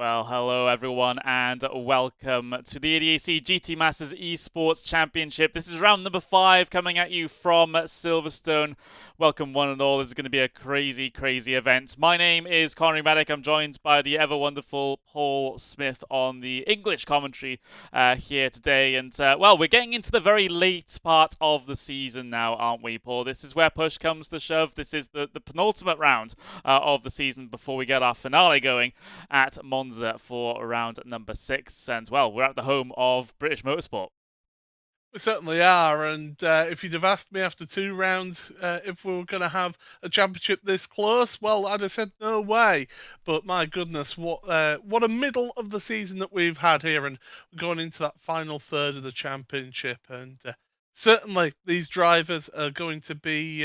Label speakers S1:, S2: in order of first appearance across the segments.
S1: Well, hello everyone, and welcome to the ADAC GT Masters Esports Championship. This is round number 5 coming at you from Silverstone. Welcome one and all. This is going to be a crazy, crazy event. My name is Connery Maddock. I'm joined by the ever wonderful Paul Smith on the English commentary here today. And, well, we're getting into the very late part of the season now, aren't we, Paul? This is where push comes to shove. This is the penultimate round of the season before we get our finale going at Monza for round number 6. And, well, we're at the home of British Motorsport.
S2: We certainly are, and if you'd have asked me after 2 rounds if we were going to have a championship this close, well, I'd have said no way. But my goodness, what a middle of the season that we've had here, and going into that final third of the championship. And certainly these drivers are going to be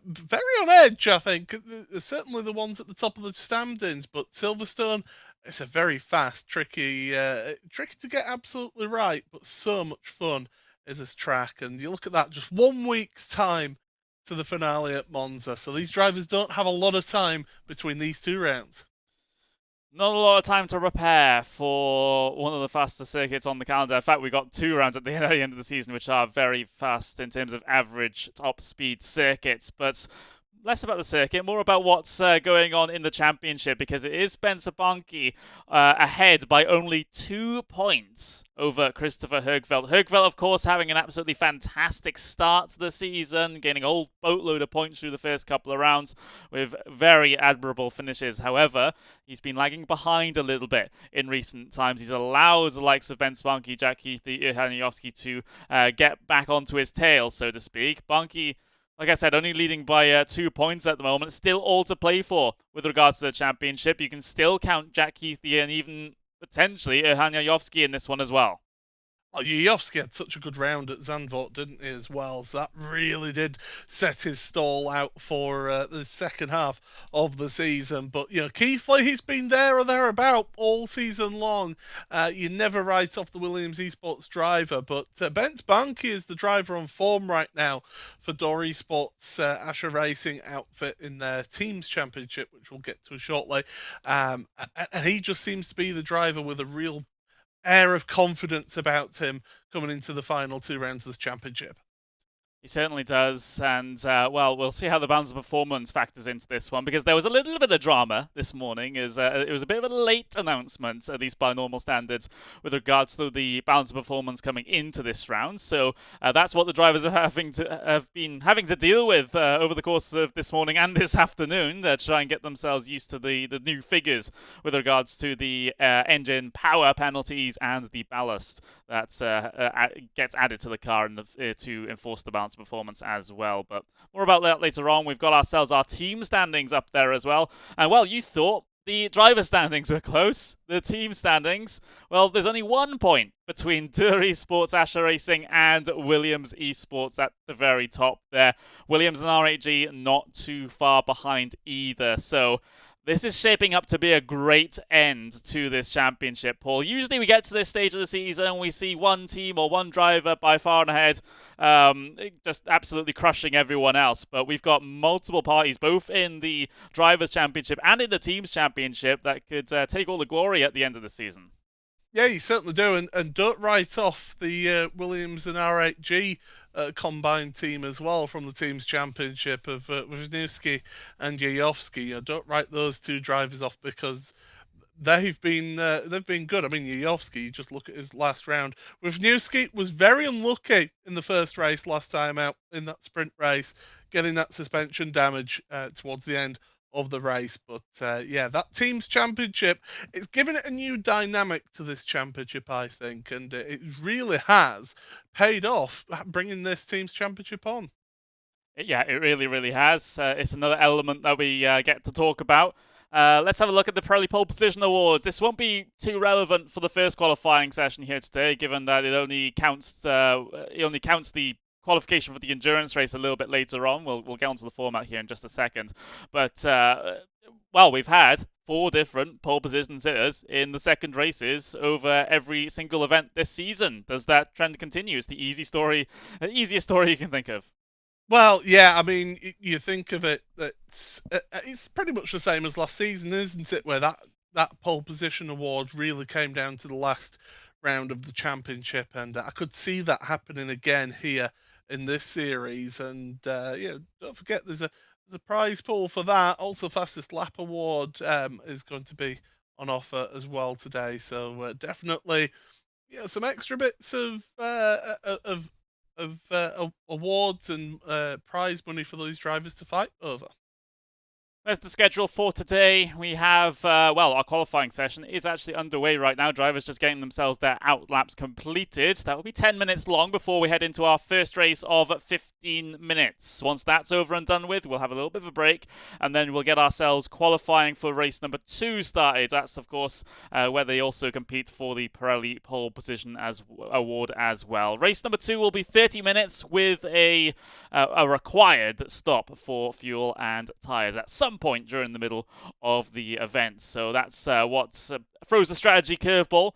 S2: very on edge, I think. Certainly the ones at the top of the standings, but Silverstone, it's a very fast, tricky to get absolutely right, but so much fun is this track. And you look at that, just 1 week's time to the finale at Monza. So these drivers don't have a lot of time between these 2 rounds.
S1: Not a lot of time to prepare for one of the fastest circuits on the calendar. In fact, we got 2 rounds at the end of the season, which are very fast in terms of average top speed circuits. But less about the circuit, more about what's going on in the championship, because it is Spencer Bonnke ahead by only 2 points over Christopher Högfeldt. Högfeldt, of course, having an absolutely fantastic start to the season, gaining a whole boatload of points through the first couple of rounds with very admirable finishes. However, he's been lagging behind a little bit in recent times. He's allowed the likes of Ben Spanke, Jack Heathy, Erhan Jajovski to get back onto his tail, so to speak. Bonnke, like I said, only leading by 2 points at the moment. Still all to play for with regards to the championship. You can still count Jack Heathy and even potentially Erhan Jajovski in this one as well.
S2: Oh, Jajovski had such a good round at Zandvoort, didn't he, as well? So that really did set his stall out for the second half of the season. But, you know, Keithley, he's been there or thereabout all season long. You never write off the Williams Esports driver. But Ben Spanke is the driver on form right now for Door Esports Asher Racing outfit in their Teams Championship, which we'll get to shortly. And he just seems to be the driver with a real air of confidence about him coming into the final 2 rounds of this championship.
S1: He certainly does, and well, we'll see how the balance of performance factors into this one, because there was a little bit of drama this morning. It was a bit of a late announcement, at least by normal standards, with regards to the balance of performance coming into this round. So that's what the drivers have been having to deal with over the course of this morning and this afternoon to try and get themselves used to the new figures with regards to the engine power penalties and the ballast that gets added to the car to enforce the balance performance as well. But more about that later on. We've got ourselves our team standings up there as well. And, well, you thought the driver standings were close. The team standings, well, there's only 1 point between Door Esports Asher Racing and Williams Esports at the very top there. Williams and RHG not too far behind either. So this is shaping up to be a great end to this championship, Paul. Usually we get to this stage of the season and we see one team or one driver by far and ahead, just absolutely crushing everyone else. But we've got multiple parties, both in the Drivers' Championship and in the Teams' Championship, that could take all the glory at the end of the season.
S2: Yeah, you certainly do, and don't write off the Williams and R8G combined team as well from the Teams Championship of Wisniewski and Jajovski. Don't write those 2 drivers off, because they've been good. I mean, Jajovski, you just look at his last round. Wisniewski was very unlucky in the first race last time out in that sprint race, getting that suspension damage towards the end of the race. But yeah, that Teams Championship, it's given it a new dynamic to this championship, I think, and it really has paid off bringing this Teams Championship on.
S1: Yeah, it really, really has. It's another element that we get to talk about. Let's have a look at the Pirelli Pole Position Awards. This won't be too relevant for the first qualifying session here today, given that it only counts the qualification for the endurance race a little bit later on. We'll get onto the format here in just a second. But, well, we've had 4 different pole position sitters in the second races over every single event this season. Does that trend continue? It's the easiest story you can think of.
S2: Well, yeah, I mean, you think of it, it's pretty much the same as last season, isn't it? Where that that pole position award really came down to the last round of the championship, and I could see that happening again here in this series. And don't forget there's a prize pool for that. Also, fastest lap award is going to be on offer as well today. So definitely, some extra bits of awards and prize money for those drivers to fight over.
S1: There's the schedule for today. We have, our qualifying session is actually underway right now. Drivers just getting themselves their out laps completed. That will be 10 minutes long before we head into our first race of 15 minutes. Once that's over and done with, we'll have a little bit of a break, and then we'll get ourselves qualifying for race number 2 started. That's, of course, where they also compete for the Pirelli pole position award as well. Race number 2 will be 30 minutes with a required stop for fuel and tyres at some point during the middle of the event. So that's what throws a strategy curveball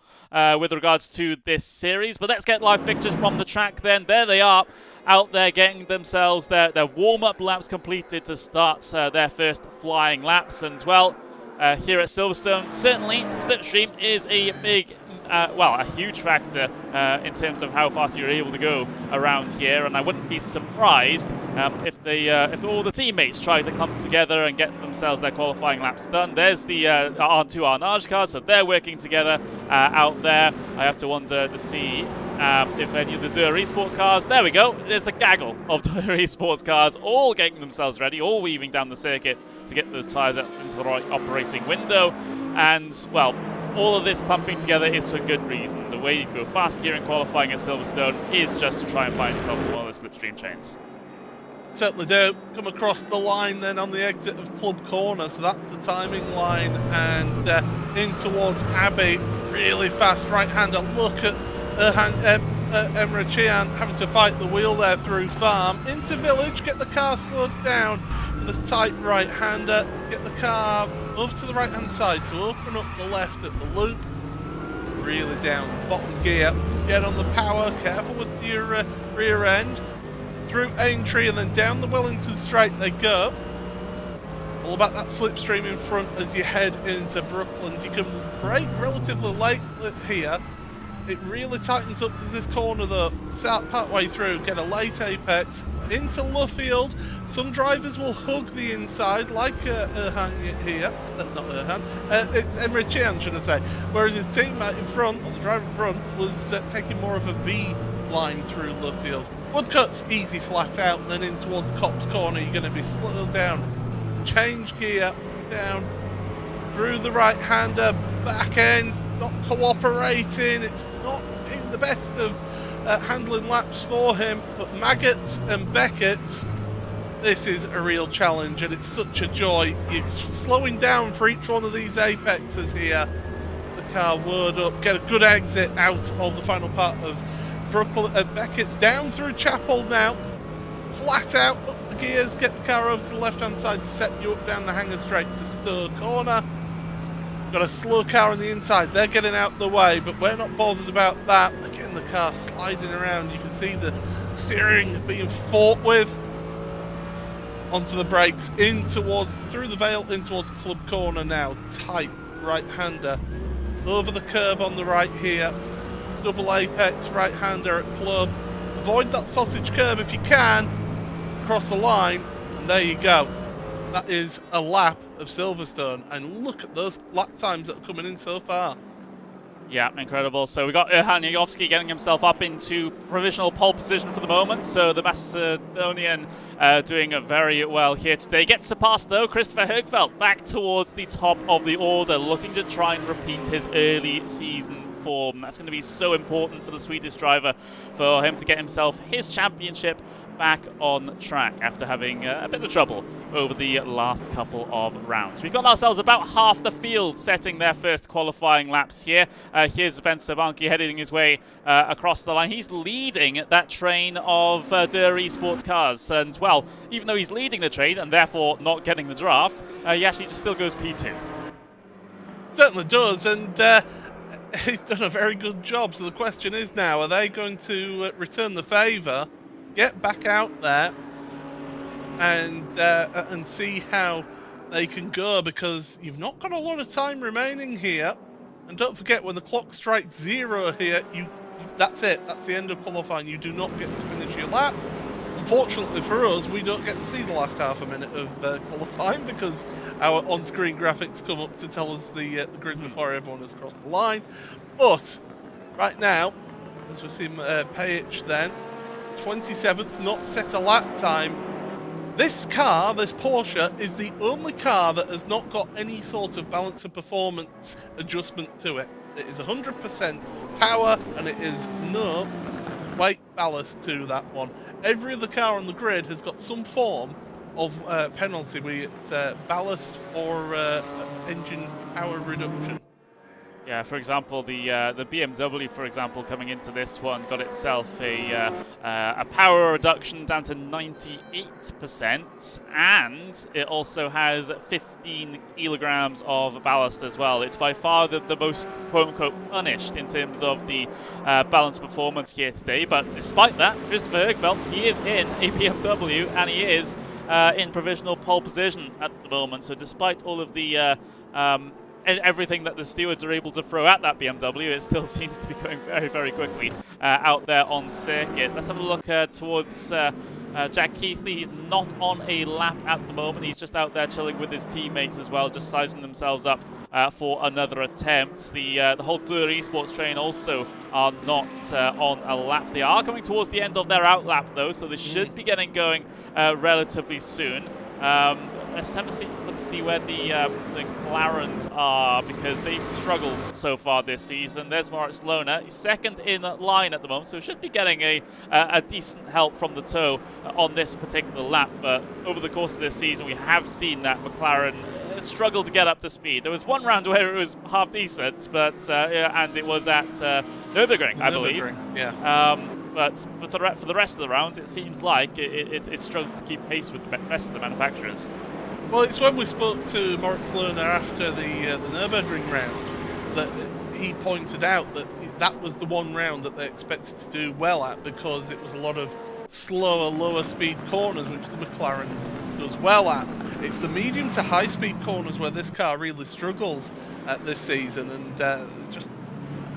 S1: with regards to this series. But let's get live pictures from the track then. There they are, out there getting themselves their warm-up laps completed to start their first flying laps. And well, here at Silverstone, certainly slipstream is a big a huge factor in terms of how fast you're able to go around here, and I wouldn't be surprised if all the teammates try to come together and get themselves their qualifying laps done. There's the R2 Arnage cars, so they're working together out there. I have to wonder to see if any of the Esports cars, there we go, there's a gaggle of Esports cars all getting themselves ready, all weaving down the circuit to get those tyres into the right operating window. And, well, all of this clumping together is for good reason. The way you go fast here in qualifying at Silverstone is just to try and find yourself in one of the slipstream chains.
S2: Certainly do. Come across the line then on the exit of Club Corner, so that's the timing line, and in towards Abbey, really fast right-hander. Look at Erhan Jajovski having to fight the wheel there through Farm. Into Village, get the car slowed down. This tight right-hander, get the car over to the right-hand side to open up the left at the loop. Really down bottom gear, get on the power, careful with your rear end. Through Aintree and then down the Wellington Straight they go. All about that slipstream in front as you head into Brooklands. You can brake relatively late here. It really tightens up to this corner though. Start part way through, get a late apex into Luffield. Some drivers will hug the inside, like Erhan here. Not Erhan. It's Emre, should I say. Whereas his teammate in front, or the driver in front, was taking more of a V line through Luffield. Woodcut's easy flat out, and then in towards Copse Corner, you're going to be slowed down. Change gear, down through the right-hander, back end, not cooperating. It's not in the best of handling laps for him, but Maggots and Beckett, this is a real challenge, and it's such a joy. You're slowing down for each one of these apexes here. Get the car whirred up, get a good exit out of the final part of Brooklyn. Beckett's down through Chapel now, flat out, up the gears, get the car over to the left-hand side to set you up down the hanger straight to Stowe Corner. Got a slow car on the inside, they're getting out the way, but we're not bothered about that. Again, the car sliding around, you can see the steering being fought with. Onto the brakes, in towards, through the Vale, in towards Club Corner now. Tight right-hander, over the curb on the right here. Double apex right-hander at Club. Avoid that sausage curb if you can. Cross the line, and there you go. That is a lap of Silverstone, and look at those lap times that are coming in so far.
S1: Yeah, incredible. So we got Erhan Jajovski getting himself up into provisional pole position for the moment. So the Macedonian doing very well here today. Gets surpassed though. Christopher Högfeldt back towards the top of the order, looking to try and repeat his early season form. That's going to be so important for the Swedish driver, for him to get himself his championship back on track after having a bit of trouble over the last couple of rounds. We've got ourselves about half the field setting their first qualifying laps here. Here's Spencer Banki heading his way across the line. He's leading that train of Esports cars, and well, even though he's leading the train and therefore not getting the draft, he actually just still goes P2.
S2: Certainly does, and he's done a very good job. So the question is now, are they going to return the favour, get back out there, and see how they can go, because you've not got a lot of time remaining here. And don't forget, when the clock strikes 0 here, that's it. That's the end of qualifying. You do not get to finish your lap. Unfortunately for us, we don't get to see the last half a minute of qualifying, because our on-screen graphics come up to tell us the grid before everyone has crossed the line. But right now, as we see Page then, 27th, not set a lap time. This car, this Porsche, is the only car that has not got any sort of balance and performance adjustment to it. It is 100% power, and it is no weight ballast to that one. Every other car on the grid has got some form of penalty, be it ballast or engine power reduction.
S1: Yeah, for example, the BMW, for example, coming into this one, got itself a power reduction down to 98%, and it also has 15 kilograms of ballast as well. It's by far the most quote-unquote punished in terms of the balance performance here today. But despite that, Christopher Högfeldt, he is in a BMW, and he is in provisional pole position at the moment. So despite all of the everything that the stewards are able to throw at that BMW, it still seems to be going very, very quickly out there on circuit. Let's have a look towards Jack Keithley. He's not on a lap at the moment. He's just out there chilling with his teammates as well, just sizing themselves up for another attempt. The whole Tour Esports train also are not on a lap. They are coming towards the end of their out lap though, so they should be getting going relatively soon. Let's have a see where the McLarens are, because they've struggled so far this season. There's Moritz Lohner. He's second in line at the moment, so should be getting a decent help from the tow on this particular lap. But over the course of this season, we have seen that McLaren struggle to get up to speed. There was one round where it was half decent, but and it was at Nürburgring, I believe.
S2: Yeah.
S1: But for the rest of the rounds, it seems like it's struggled to keep pace with the rest of the manufacturers.
S2: Well, it's when we spoke to Moritz Lohner after the Nürburgring round that he pointed out that that was the one round that they expected to do well at, because it was a lot of slower, lower speed corners, which the McLaren does well at. It's the medium to high speed corners where this car really struggles at this season, and just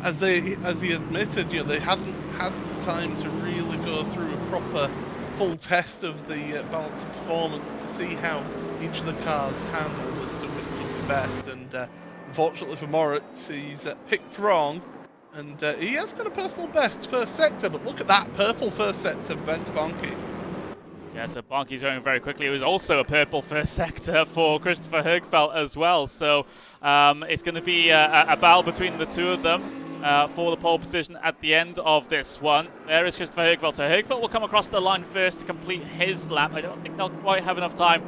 S2: as he admitted, they hadn't had the time to really go through a proper full test of the balance and performance to see how each of the cars handled as to which would be best. And unfortunately for Moritz, he's picked wrong, and he has got a personal best first sector. But look at that purple first sector, Bent Bonke.
S1: Yeah, so Bonke's going very quickly. It was also a purple first sector for Christopher Högfeldt as well. So it's going to be a battle between the two of them for the pole position at the end of this one. There is Christopher Högfeldt. So Högfeldt will come across the line first to complete his lap. I don't think they'll quite have enough time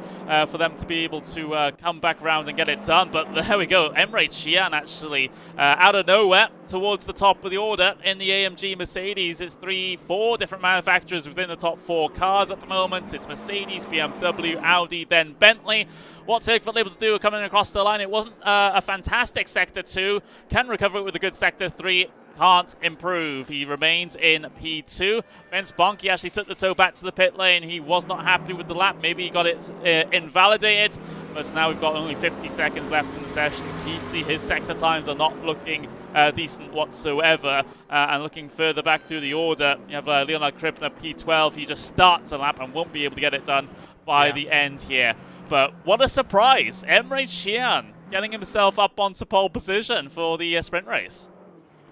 S1: for them to be able to come back around and get it done. But there we go. Emre Can actually out of nowhere towards the top of the order in the AMG Mercedes. It's 4 different manufacturers within the top 4 cars at the moment. It's Mercedes, BMW, Audi, then Bentley. What's Högfeldt able to do coming across the line? It wasn't a fantastic Sector 2. Can recover it with a good Sector 3. Can't improve. He remains in P2. Bence Bonke actually took the tow back to the pit lane. He was not happy with the lap. Maybe he got it invalidated. But now we've got only 50 seconds left in the session. Keithley, his sector times are not looking decent whatsoever. And looking further back through the order, you have Leonard Krippner, P12. He just starts a lap and won't be able to get it done by the end here. But what a surprise. Emre Can getting himself up onto pole position for the sprint race.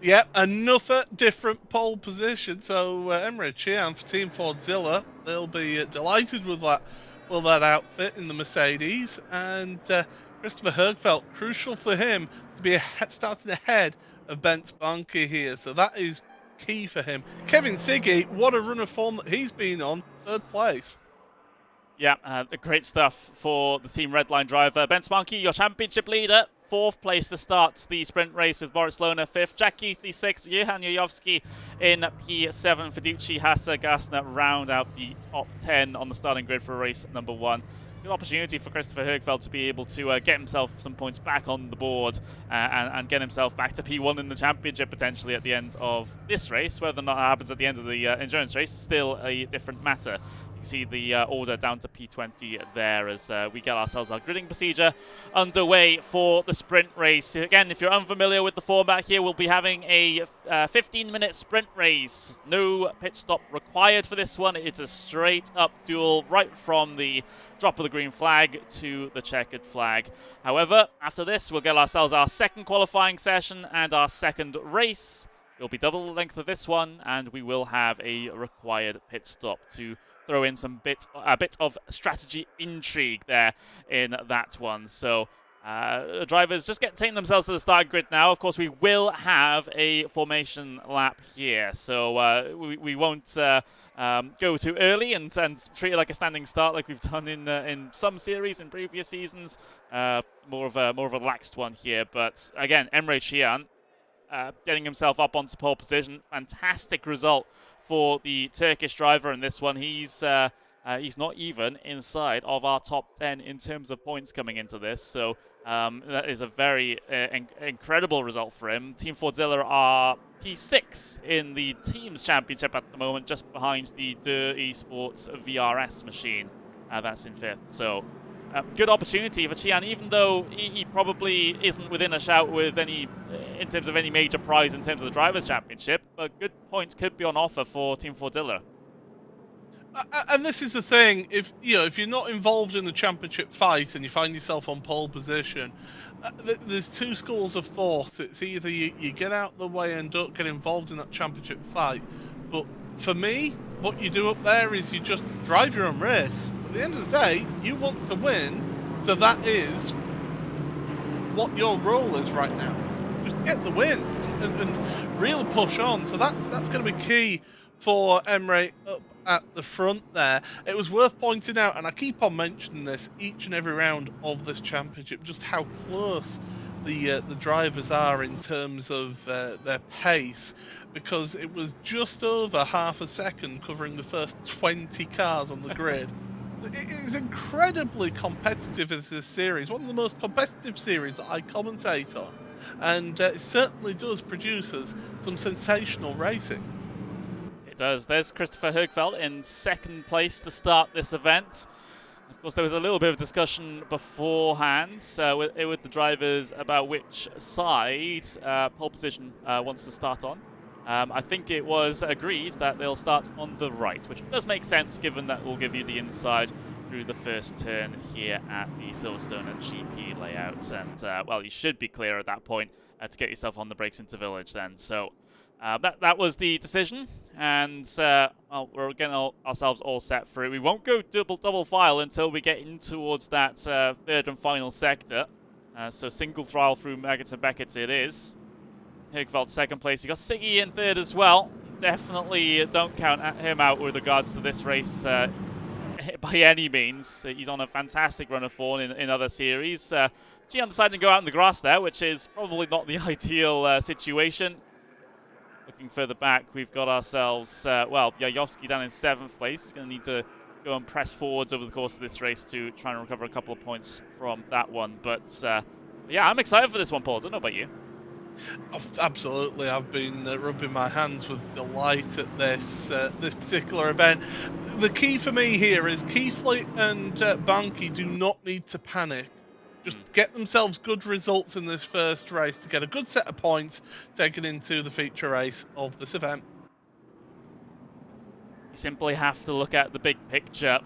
S2: Yep, another different pole position. So Emre Can for Team Fordzilla, they'll be delighted with that outfit in the Mercedes. And Christopher Högfeldt, crucial for him to be starting ahead of Bence Bonke here. So that is key for him. Kevin Siggy, what a run of form that he's been on, 3rd place.
S1: Yeah, great stuff for the Team Redline driver. Bence Bonke, your championship leader. 4th place to start the sprint race with Moritz Lohner 5th. Jack Keithley 6th. Erhan Jajovski in P7. Fiducci, Hassa, Gassner round out the top 10 on the starting grid for race number 1. Good opportunity for Christopher Högfeldt to be able to get himself some points back on the board and get himself back to P1 in the championship potentially at the end of this race. Whether or not it happens at the end of the endurance race, still a different matter. You see the order down to P20 there as we get ourselves our gridding procedure underway for the sprint race. Again, if you're unfamiliar with the format here, we'll be having a 15-minute sprint race. No pit stop required for this one. It's a straight-up duel right from the drop of the green flag to the checkered flag. However, after this, we'll get ourselves our second qualifying session and our second race. It'll be double the length of this one, and we will have a required pit stop to throw in a bit of strategy intrigue there in that one. So the drivers just taking themselves to the start grid now. Of course, we will have a formation lap here, so we won't go too early and treat it like a standing start like we've done in some series in previous seasons. More of a relaxed one here, but again, Emre Can getting himself up onto pole position. Fantastic result for the Turkish driver in this one. He's not even inside of our top 10 in terms of points coming into this, so that is a very incredible result for him. Team Fordzilla are P6 in the Teams Championship at the moment, just behind the Esports VRS machine. That's in 5th, so good opportunity for Chian, even though he probably isn't within a shout with in terms of any major prize in terms of the Drivers' Championship, but good points could be on offer for Team Fordzilla.
S2: And this is the thing: if you're not involved in the championship fight and you find yourself on pole position, there's two schools of thought. It's either you get out the way and don't get involved in that championship fight, but for me, what you do up there is you just drive your own race. At the end of the day, you want to win, so that is what your role is right now. Just get the win and really push on. So that's going to be key for Emre up at the front there. It was worth pointing out, and I keep on mentioning this each and every round of this championship, just how close the drivers are in terms of their pace, because it was just over half a second covering the first 20 cars on the grid. It is incredibly competitive in this series, one of the most competitive series that I commentate on, and it certainly does produce us some sensational racing.
S1: It does. There's Christopher Högfeldt in second place to start this event. Of course, there was a little bit of discussion beforehand with the drivers about which side pole position wants to start on. I think it was agreed that they'll start on the right, which does make sense given that will give you the inside through the first turn here at the Silverstone and GP layouts. And, well, you should be clear at that point to get yourself on the brakes into Village then. So that was the decision, and well, we're getting ourselves all set for it. We won't go double file until we get in towards that third and final sector. So single throttle through Maggots and Beckett's it is. Högfeldt second place. You got Siggy in third as well. Definitely don't count him out with regards to this race by any means. He's on a fantastic run of form in other series. Gian decided to go out in the grass there, which is probably not the ideal situation. Looking further back, we've got ourselves, well, Jajovski down in 7th place. He's going to need to go and press forwards over the course of this race to try and recover a couple of points from that one. But, yeah, I'm excited for this one, Paul. I don't know about you.
S2: Absolutely, I've been rubbing my hands with delight at this particular event. The key for me here is Keithley and Banky do not need to panic. Just get themselves good results in this first race to get a good set of points taken into the feature race of this event.
S1: You simply have to look at the big picture.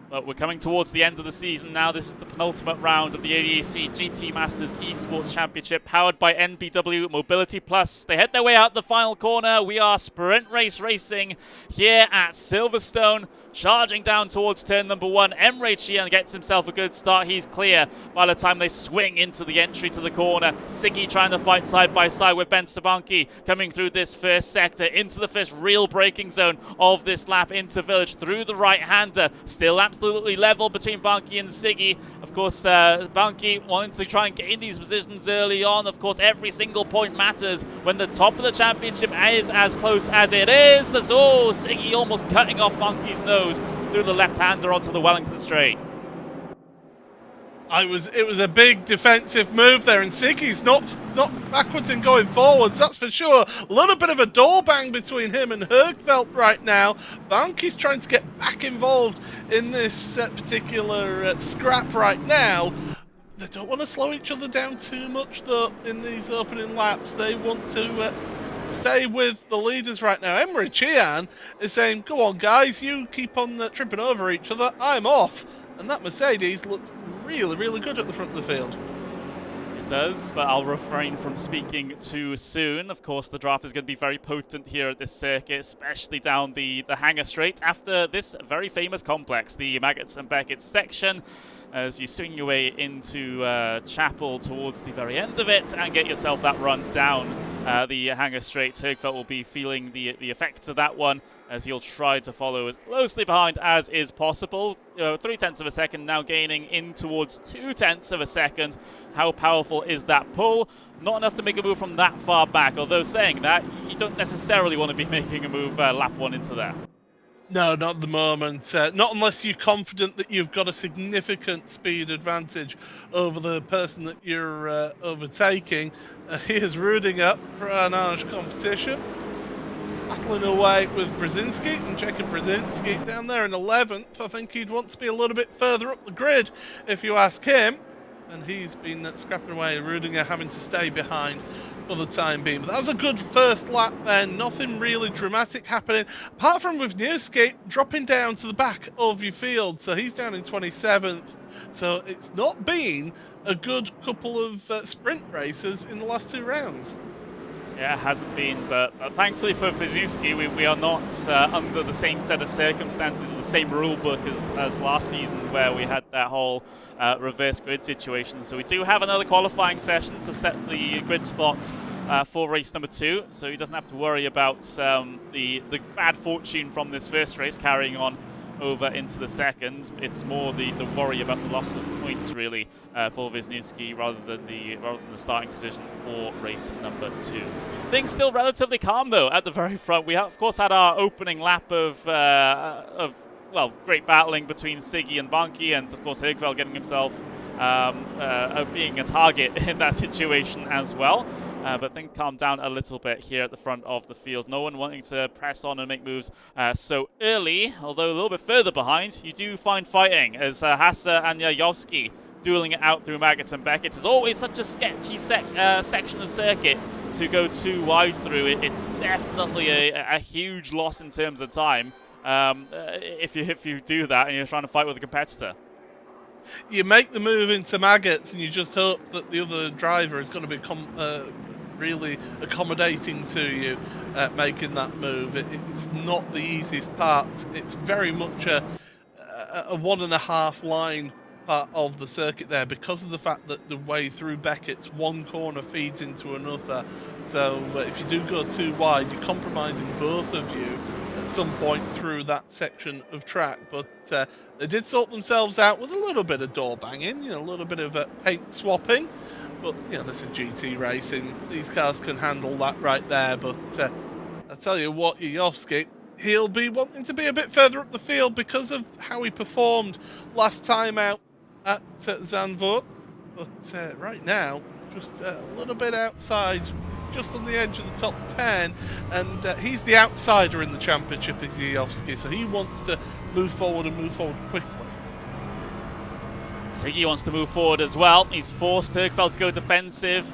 S1: But we're coming towards the end of the season now. This is the penultimate round of the ADAC GT Masters Esports Championship, powered by EnBW Mobility Plus. They head their way out the final corner. We are sprint race racing here at Silverstone. Charging down towards turn number 1. Emre Can gets himself a good start. He's clear by the time they swing into the entry to the corner. Siggy trying to fight side by side with Ben Stabanki coming through this first sector into the first real braking zone of this lap into Village through the right-hander. Still absolutely level between Banki and Siggy. Of course, Banki wanting to try and get in these positions early on. Of course, every single point matters when the top of the championship is as close as it is. Oh, Siggy almost cutting off Banki's nose through the left-hander onto the Wellington straight.
S2: It was a big defensive move there, and Siggy's not backwards and going forwards, that's for sure. A little bit of a door bang between him and Hergveld right now. Banki's trying to get back involved in this particular scrap right now. They don't want to slow each other down too much, though, in these opening laps. They want to stay with the leaders right now. Emre Cihan is saying, go on, guys, you keep on tripping over each other. I'm off. And that Mercedes looks really, really good at the front of the field.
S1: It does, but I'll refrain from speaking too soon. Of course, the draft is going to be very potent here at this circuit, especially down the Hangar Straight after this very famous complex, the Maggots and Beckett's section. As you swing your way into Chapel towards the very end of it and get yourself that run down the Hangar Straight. Hergveld will be feeling the effects of that one as he'll try to follow as closely behind as is possible. 0.3 of a second now gaining in towards 0.2 of a second. How powerful is that pull? Not enough to make a move from that far back, although saying that, you don't necessarily want to be making a move lap one into there.
S2: No, not at the moment. Not unless you're confident that you've got a significant speed advantage over the person that you're overtaking. Here's Rudinger for an Irish competition. Battling away with Brzezinski, and Jacob Brzezinski down there in 11th. I think he'd want to be a little bit further up the grid if you ask him. And he's been scrapping away, Rudinger having to stay behind for the time being. But that was a good first lap then, nothing really dramatic happening, apart from with Newski dropping down to the back of your field, so he's down in 27th. So it's not been a good couple of sprint races in the last 2 rounds.
S1: Yeah, it hasn't been, but thankfully for Wisniewski, we are not under the same set of circumstances, the same rule book as last season where we had that whole reverse grid situation. So we do have another qualifying session to set the grid spots for race number 2, so he doesn't have to worry about the bad fortune from this first race carrying on over into the second. It's more the worry about the loss of points really for Wisniewski rather than the starting position for race number 2. Things still relatively calm though at the very front. We have, of course, had our opening lap of well, great battling between Siggy and Banki, and of course Hergveld getting himself being a target in that situation as well. But things calm down a little bit here at the front of the field. No one wanting to press on and make moves so early, although a little bit further behind. You do find fighting as Hasse and Jajovski dueling it out through Maggots and Beckett. It's always such a sketchy section of circuit to go too wide through. It's definitely a huge loss in terms of time if you do that and you're trying to fight with a competitor.
S2: You make the move into Maggots and you just hope that the other driver is going to be really accommodating to you making that move. It's not the easiest part. It's very much a 1.5 line part of the circuit there because of the fact that the way through Beckett's one corner feeds into another. So if you do go too wide, you're compromising both of you at some point through that section of track. But they did sort themselves out with a little bit of door banging, a little bit of paint swapping. But this is GT racing. These cars can handle that right there. But I tell you what, Jajovski, he'll be wanting to be a bit further up the field because of how he performed last time out at Zandvoort. But right now, just a little bit outside, just on the edge of the top 10, and he's the outsider in the championship, is Jajovski, so he wants to move forward and move forward quickly.
S1: Siggy wants to move forward as well. He's forced Hergveld to go defensive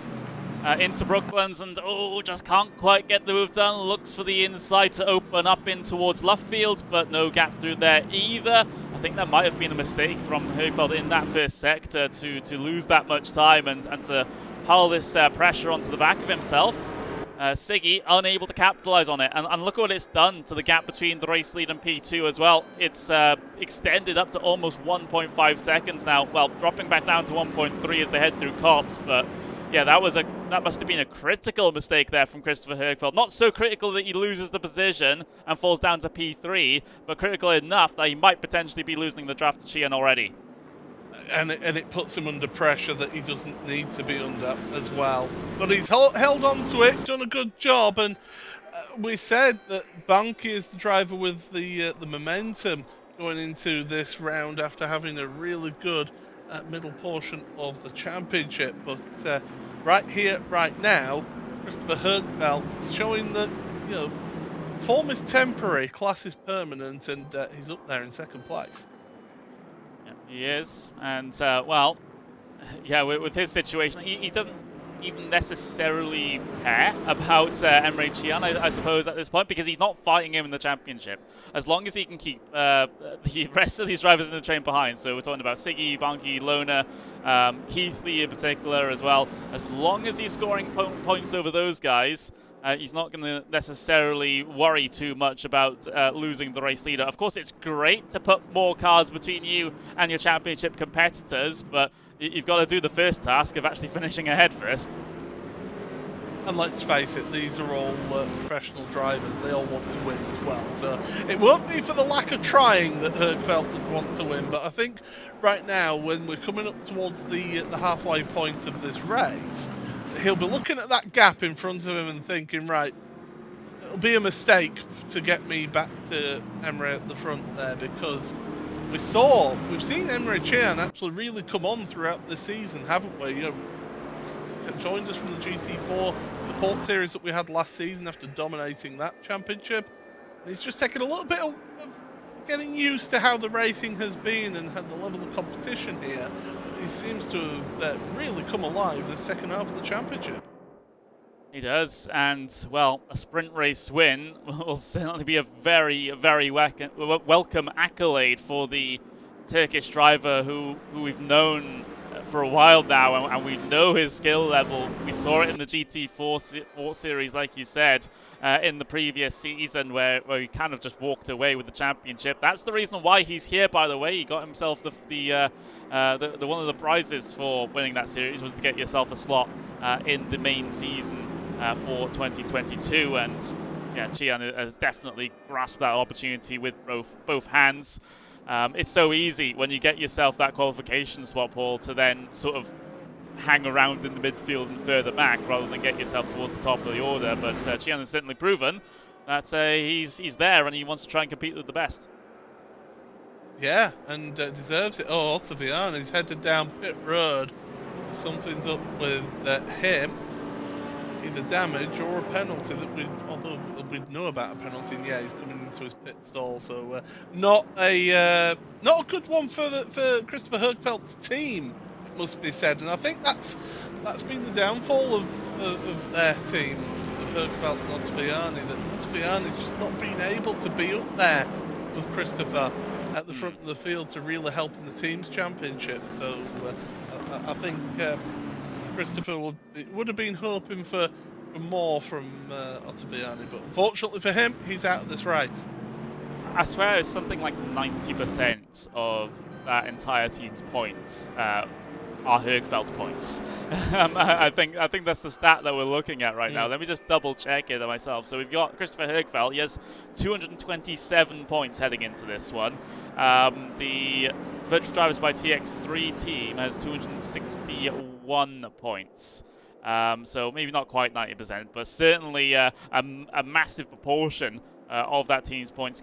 S1: into Brooklands, and just can't quite get the move done. Looks for the inside to open up in towards Luffield, but no gap through there either. I think that might have been a mistake from Hergveld in that first sector to lose that much time and to pile this pressure onto the back of himself. Siggy unable to capitalize on it, and look what it's done to the gap between the race lead and P2 as well. It's extended up to almost 1.5 seconds now. Well, dropping back down to 1.3 as they head through Cops, but yeah, that must have been a critical mistake there from Christopher Hergveld. Not so critical that he loses the position and falls down to P3, but critical enough that he might potentially be losing the draft to Cihan already.
S2: And it puts him under pressure that he doesn't need to be under as well. But he's held on to it, done a good job, and we said that Banki is the driver with the momentum going into this round after having a really good middle portion of the championship. But right here, right now, Christopher Hergveld is showing that, you know, form is temporary, class is permanent, and he's up there in second place.
S1: Yeah, he is, and well, yeah, with his situation, he doesn't even necessarily care about Emre Can, I suppose, at this point, because he's not fighting him in the championship. As long as he can keep the rest of these drivers in the train behind, so we're talking about Siggy, Bonky, Lona, Keithley in particular as well, as long as he's scoring points over those guys, he's not going to necessarily worry too much about losing the race leader. Of course, it's great to put more cars between you and your championship competitors, but you've got to do the first task of actually finishing ahead first.
S2: And let's face it, these are all professional drivers. They all want to win as well. So it won't be for the lack of trying that Hergveld would want to win. But I think right now, when we're coming up towards the halfway point of this race, he'll be looking at that gap in front of him and thinking, right, it'll be a mistake to get me back to Emre at the front there, because we've seen Emre Can actually really come on throughout the season, haven't we? You know, joined us from the GT4 support series that we had last season after dominating that championship. And he's just taken a little bit of getting used to how the racing has been and the level of competition here. But he seems to have really come alive the second half of the championship.
S1: He does, and, well, a sprint race win will certainly be a very, very welcome accolade for the Turkish driver who we've known for a while now, and we know his skill level. We saw it in the GT4 series, like you said, in the previous season, where he kind of just walked away with the championship. That's the reason why he's here, by the way. He got himself the one of the prizes for winning that series was to get yourself a slot in the main season for 2022, and yeah, Cian has definitely grasped that opportunity with both hands. It's so easy when you get yourself that qualification spot, Paul, to then sort of hang around in the midfield and further back rather than get yourself towards the top of the order. But Cian has certainly proven that he's there and he wants to try and compete with the best.
S2: Yeah, and deserves it. Oh, Ottaviani's headed down pit road. Something's up with him. Either damage or a penalty although we'd know about a penalty, and yeah, he's coming into his pit stall, so not a good one for Christopher Hergveld's team, it must be said. And I think that's been the downfall of their team, of Hergveld and Ottaviani, that Ottaviani's just not been able to be up there with Christopher at the front of the field to really help in the team's championship. So I think Christopher would have been hoping for more from Ottaviani, but unfortunately for him, he's out of this race.
S1: I swear it's something like 90% of that entire team's points are Hergveld's points. I think that's the stat that we're looking at right now. Let me just double check it myself. So we've got Christopher Hergveld. He has 227 points heading into this one. The Virtual Drivers by TX3 team has 261 points. So maybe not quite 90%, but certainly a massive proportion of that team's points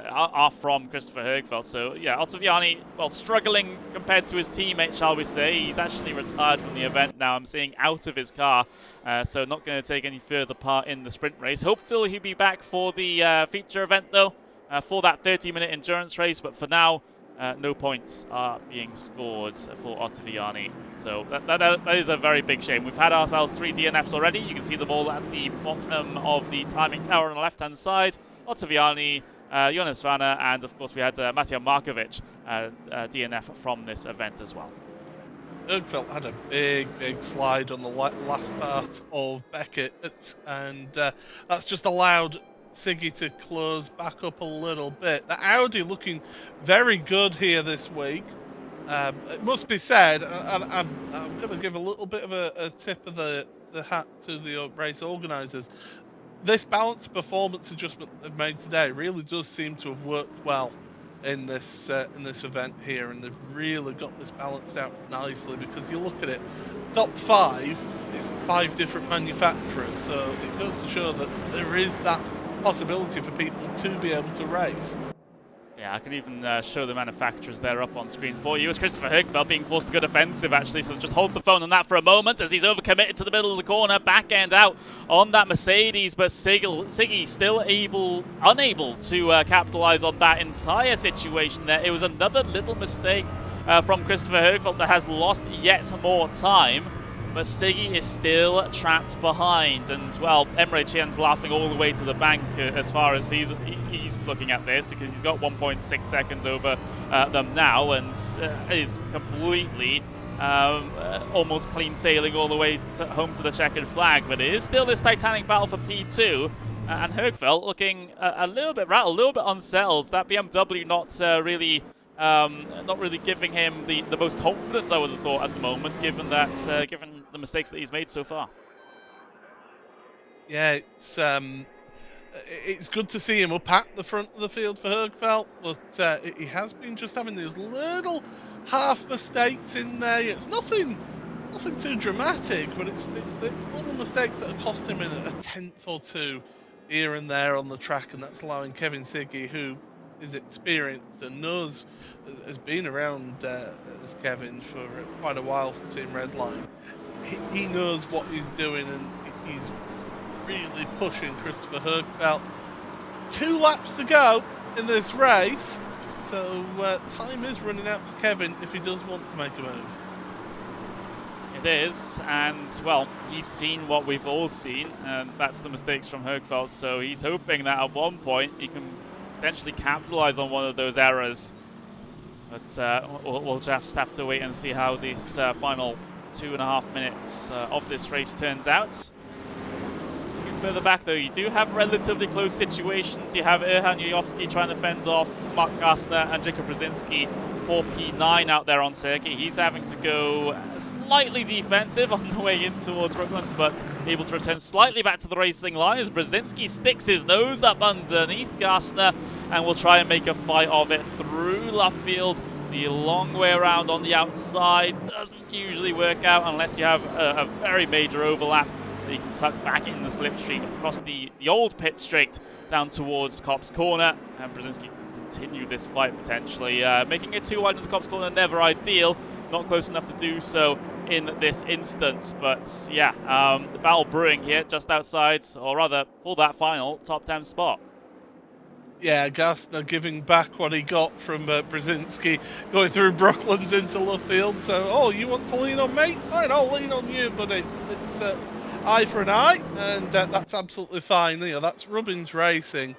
S1: are from Christopher Hergveld. So yeah, Ottaviani, well, struggling compared to his teammate, shall we say. He's actually retired from the event now. I'm seeing out of his car, so not going to take any further part in the sprint race. Hopefully he'll be back for the feature event though, for that 30-minute endurance race. But for now, no points are being scored for Ottaviani. So that is a very big shame. We've had ourselves 3 DNFs already. You can see them all at the bottom of the timing tower on the left-hand side. Ottaviani, Jonas Vanna, and of course we had Matija Markovic DNF from this event as well.
S2: Hergveld had a big slide on the last part of Beckett, and that's just allowed Siggy to close back up a little bit. The Audi looking very good here this week. It must be said, and I'm going to give a little bit of a tip of the hat to the race organisers. This balanced performance adjustment they've made today really does seem to have worked well in this event here, and they've really got this balanced out nicely, because you look at it, top 5 is 5 different manufacturers, so it goes to show that there is that possibility for people to be able to race.
S1: Yeah, I can even show the manufacturers there up on screen for you. It's Christopher Högfeldt being forced to go defensive, actually, so just hold the phone on that for a moment as he's overcommitted to the middle of the corner, back end out on that Mercedes, but Siggy still unable to capitalize on that entire situation there. It was another little mistake from Christopher Högfeldt that has lost yet more time. But Siggy is still trapped behind, and well, Emre Can's laughing all the way to the bank as far as he's looking at this, because he's got 1.6 seconds over them now, and is completely almost clean sailing all the way home to the checkered flag. But it is still this titanic battle for P2, and Högfeldt looking a little bit rattled, a little bit unsettled. That BMW not really giving him the most confidence, I would have thought, at the moment, given the mistakes that he's made so far.
S2: Yeah, it's good to see him up at the front of the field for Högfeldt, but he has been just having these little half mistakes in there. It's nothing too dramatic, but it's the little mistakes that have cost him in a tenth or two here and there on the track, and that's allowing Kevin Siggy, who is experienced and has been around as Kevin for quite a while for Team Redline. He knows what he's doing, and he's really pushing Christopher Högfeldt. 2 laps to go in this race, so time is running out for Kevin if he does want to make a move.
S1: It is, and well, he's seen what we've all seen, and that's the mistakes from Högfeldt, so he's hoping that at one point he can potentially capitalize on one of those errors. But we'll just have to wait and see how this final 2.5 minutes of this race turns out. Looking further back, though, you do have relatively close situations. You have Erhan Jajovski trying to fend off Mark Gassner and Jacob Brzezinski for P9 out there on circuit. He's having to go slightly defensive on the way in towards Brooklands, but able to return slightly back to the racing line as Brzezinski sticks his nose up underneath Gassner and will try and make a fight of it through Luffield. The long way around on the outside doesn't usually work out unless you have a very major overlap that you can tuck back in the slipstream across the old pit straight down towards Copse Corner, and Brzezinski continue this fight potentially. Making it too wide in the Copse Corner, never ideal. Not close enough to do so in this instance, but yeah, the battle brewing here just outside, or rather for that final top 10 spot.
S2: Yeah, Gassner giving back what he got from Brzezinski, going through Brooklands into Luffield. So, oh, you want to lean on me? All right, I'll lean on you, buddy. It's eye for an eye, and that's absolutely fine. You know, that's Rubbins Racing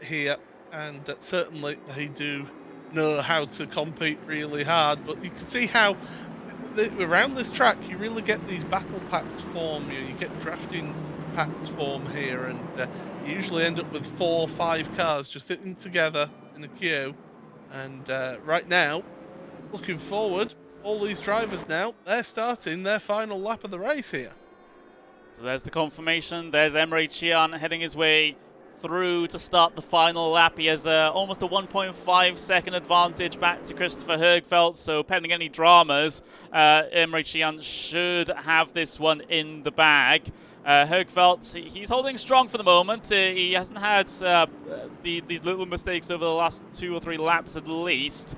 S2: here, and certainly they do know how to compete really hard. But you can see how around this track you really get these battle packs form. You get drafting packs form here, and you usually end up with 4 or 5 cars just sitting together in a queue. And right now, looking forward, all these drivers now, they're starting their final lap of the race here.
S1: So there's the confirmation. There's Emre Can heading his way through to start the final lap. He has almost a 1.5 second advantage back to Christopher Högfeldt, so pending any dramas, Emre Can should have this one in the bag. Högfeldt, he's holding strong for the moment. He hasn't had these little mistakes over the last 2 or 3 laps at least.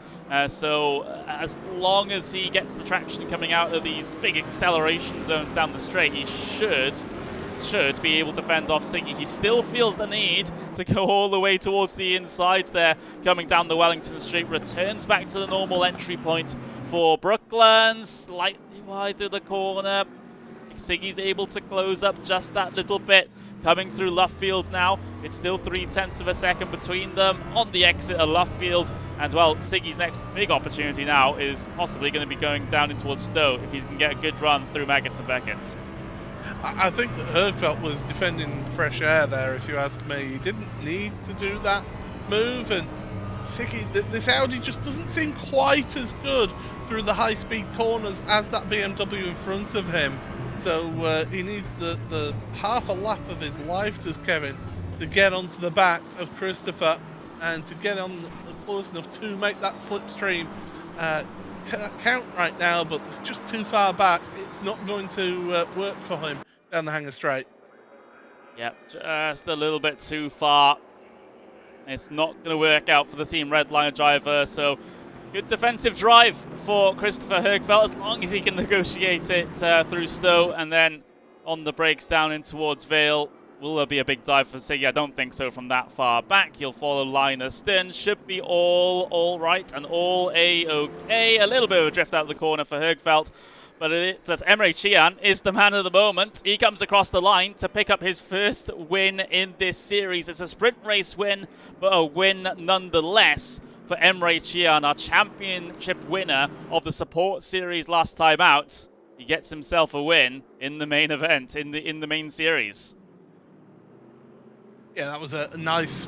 S1: So as long as he gets the traction coming out of these big acceleration zones down the straight, he should be able to fend off Siggy. He still feels the need to go all the way towards the inside there, coming down the Wellington Street. Returns back to the normal entry point for Brooklands, slightly wide through the corner. Siggy's able to close up just that little bit, coming through Luffield now. It's still 0.3 of a second between them on the exit of Luffield. And well, Siggy's next big opportunity now is possibly going to be going down in towards Stowe if he can get a good run through Maggots and Beckett.
S2: I think that Högfeldt was defending fresh air there, if you ask me. He didn't need to do that move, and Siggy, this Audi just doesn't seem quite as good through the high-speed corners as that BMW in front of him. So he needs the half a lap of his life, does Kevin, to get onto the back of Christopher and to get on close enough to make that slipstream count right now, but it's just too far back. It's not going to work for him down the Hanger Straight.
S1: Yep, just a little bit too far. It's not going to work out for the Team Redline driver, so good defensive drive for Christopher Hergfeldt as long as he can negotiate it through Stowe and then on the brakes down in towards Vale. Will there be a big dive for Siggy? I don't think so from that far back. He'll follow line astern. Should be all right and all A-okay. A little bit of a drift out of the corner for Hergfeldt. But Emre Cihan is the man of the moment. He comes across the line to pick up his first win in this series. It's a sprint race win, but a win nonetheless for Emre Cihan, our championship winner of the support series last time out. He gets himself a win in the main event, in the main series.
S2: Yeah, that was a nice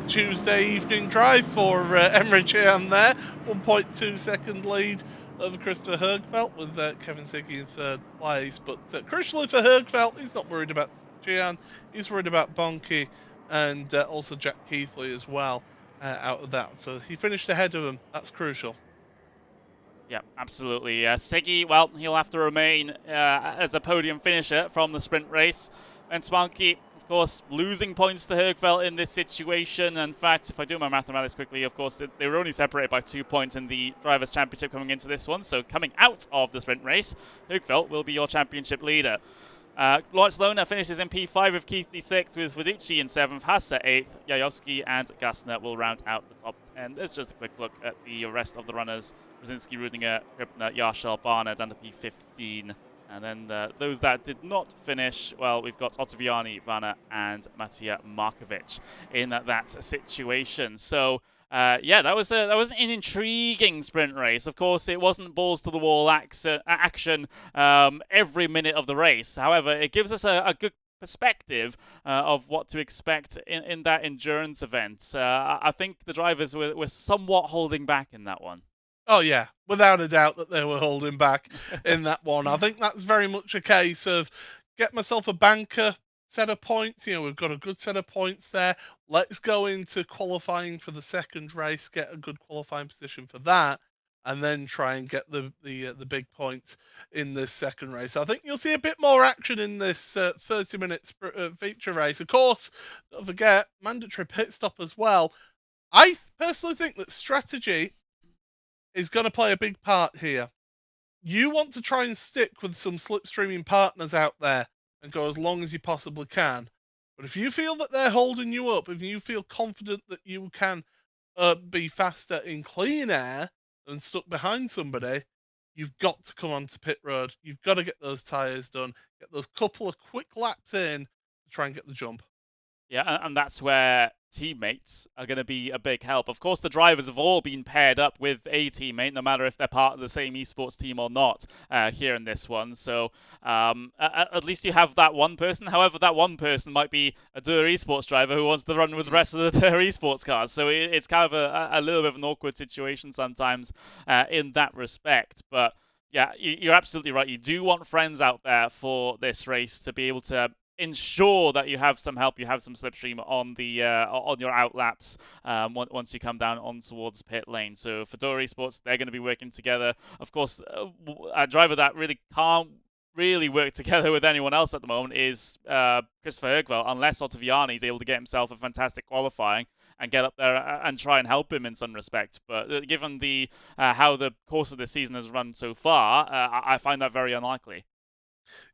S2: Tuesday evening drive for Emre Cihan there. 1.2 second lead over Christopher Hergfeldt with Kevin Siggy in third place. But crucially for Hergfeldt, he's not worried about Cihan. He's worried about Bonke and also Jack Keithley as well out of that. So he finished ahead of him. That's crucial.
S1: Yeah, absolutely. Siggy, well, he'll have to remain as a podium finisher from the sprint race. And Swanky, of course, losing points to Hergfeldt in this situation. In fact, if I do my mathematics quickly, of course, they were only separated by 2 points in the Drivers' Championship coming into this one. So coming out of the sprint race, Hergfeldt will be your championship leader. Lawrence Lohner finishes in P5 with Keithley 6th, with Verducci in 7th, Hasse 8th, Jajovski and Gassner will round out the top 10. There's just a quick look at the rest of the runners. Brzezinski, Rudinger, Krippner, Yarshall, Barner down to P15. And then those that did not finish, well, we've got Ottaviani, Vanna, and Matija Markovic in that situation. So, yeah, that was an intriguing sprint race. Of course, it wasn't balls to the wall action every minute of the race. However, it gives us a good perspective of what to expect in that endurance event. I think the drivers were somewhat holding back in that one.
S2: Oh, yeah, without a doubt that they were holding back in that one. I think that's very much a case of get myself a banker set of points. You know, we've got a good set of points there. Let's go into qualifying for the second race, get a good qualifying position for that, and then try and get the big points in this second race. I think you'll see a bit more action in this 30-minute feature race. Of course, don't forget, mandatory pit stop as well. I personally think that strategy is going to play a big part here. You want to try and stick with some slipstreaming partners out there and go as long as you possibly can. But if you feel that they're holding you up, if you feel confident that you can be faster in clean air than stuck behind somebody, you've got to come onto pit road. You've got to get those tyres done, get those couple of quick laps in to try and get the jump.
S1: Yeah, and that's where teammates are going to be a big help. Of course, the drivers have all been paired up with a teammate, no matter if they're part of the same esports team or not, here in this one. So at least you have that one person. However, that one person might be a Dur esports driver who wants to run with the rest of the Dur esports cars. So it's kind of a little bit of an awkward situation sometimes in that respect. But yeah, you're absolutely right. You do want friends out there for this race to be able to ensure that you have some help, you have some slipstream on the on your outlaps once you come down on towards pit lane. So for Dur Esports, they're going to be working together. Of course, a driver that really can't really work together with anyone else at the moment is Christopher Hergfeldt, unless Ottaviani is able to get himself a fantastic qualifying and get up there and try and help him in some respect. But given the how the course of the season has run so far, I find that very unlikely.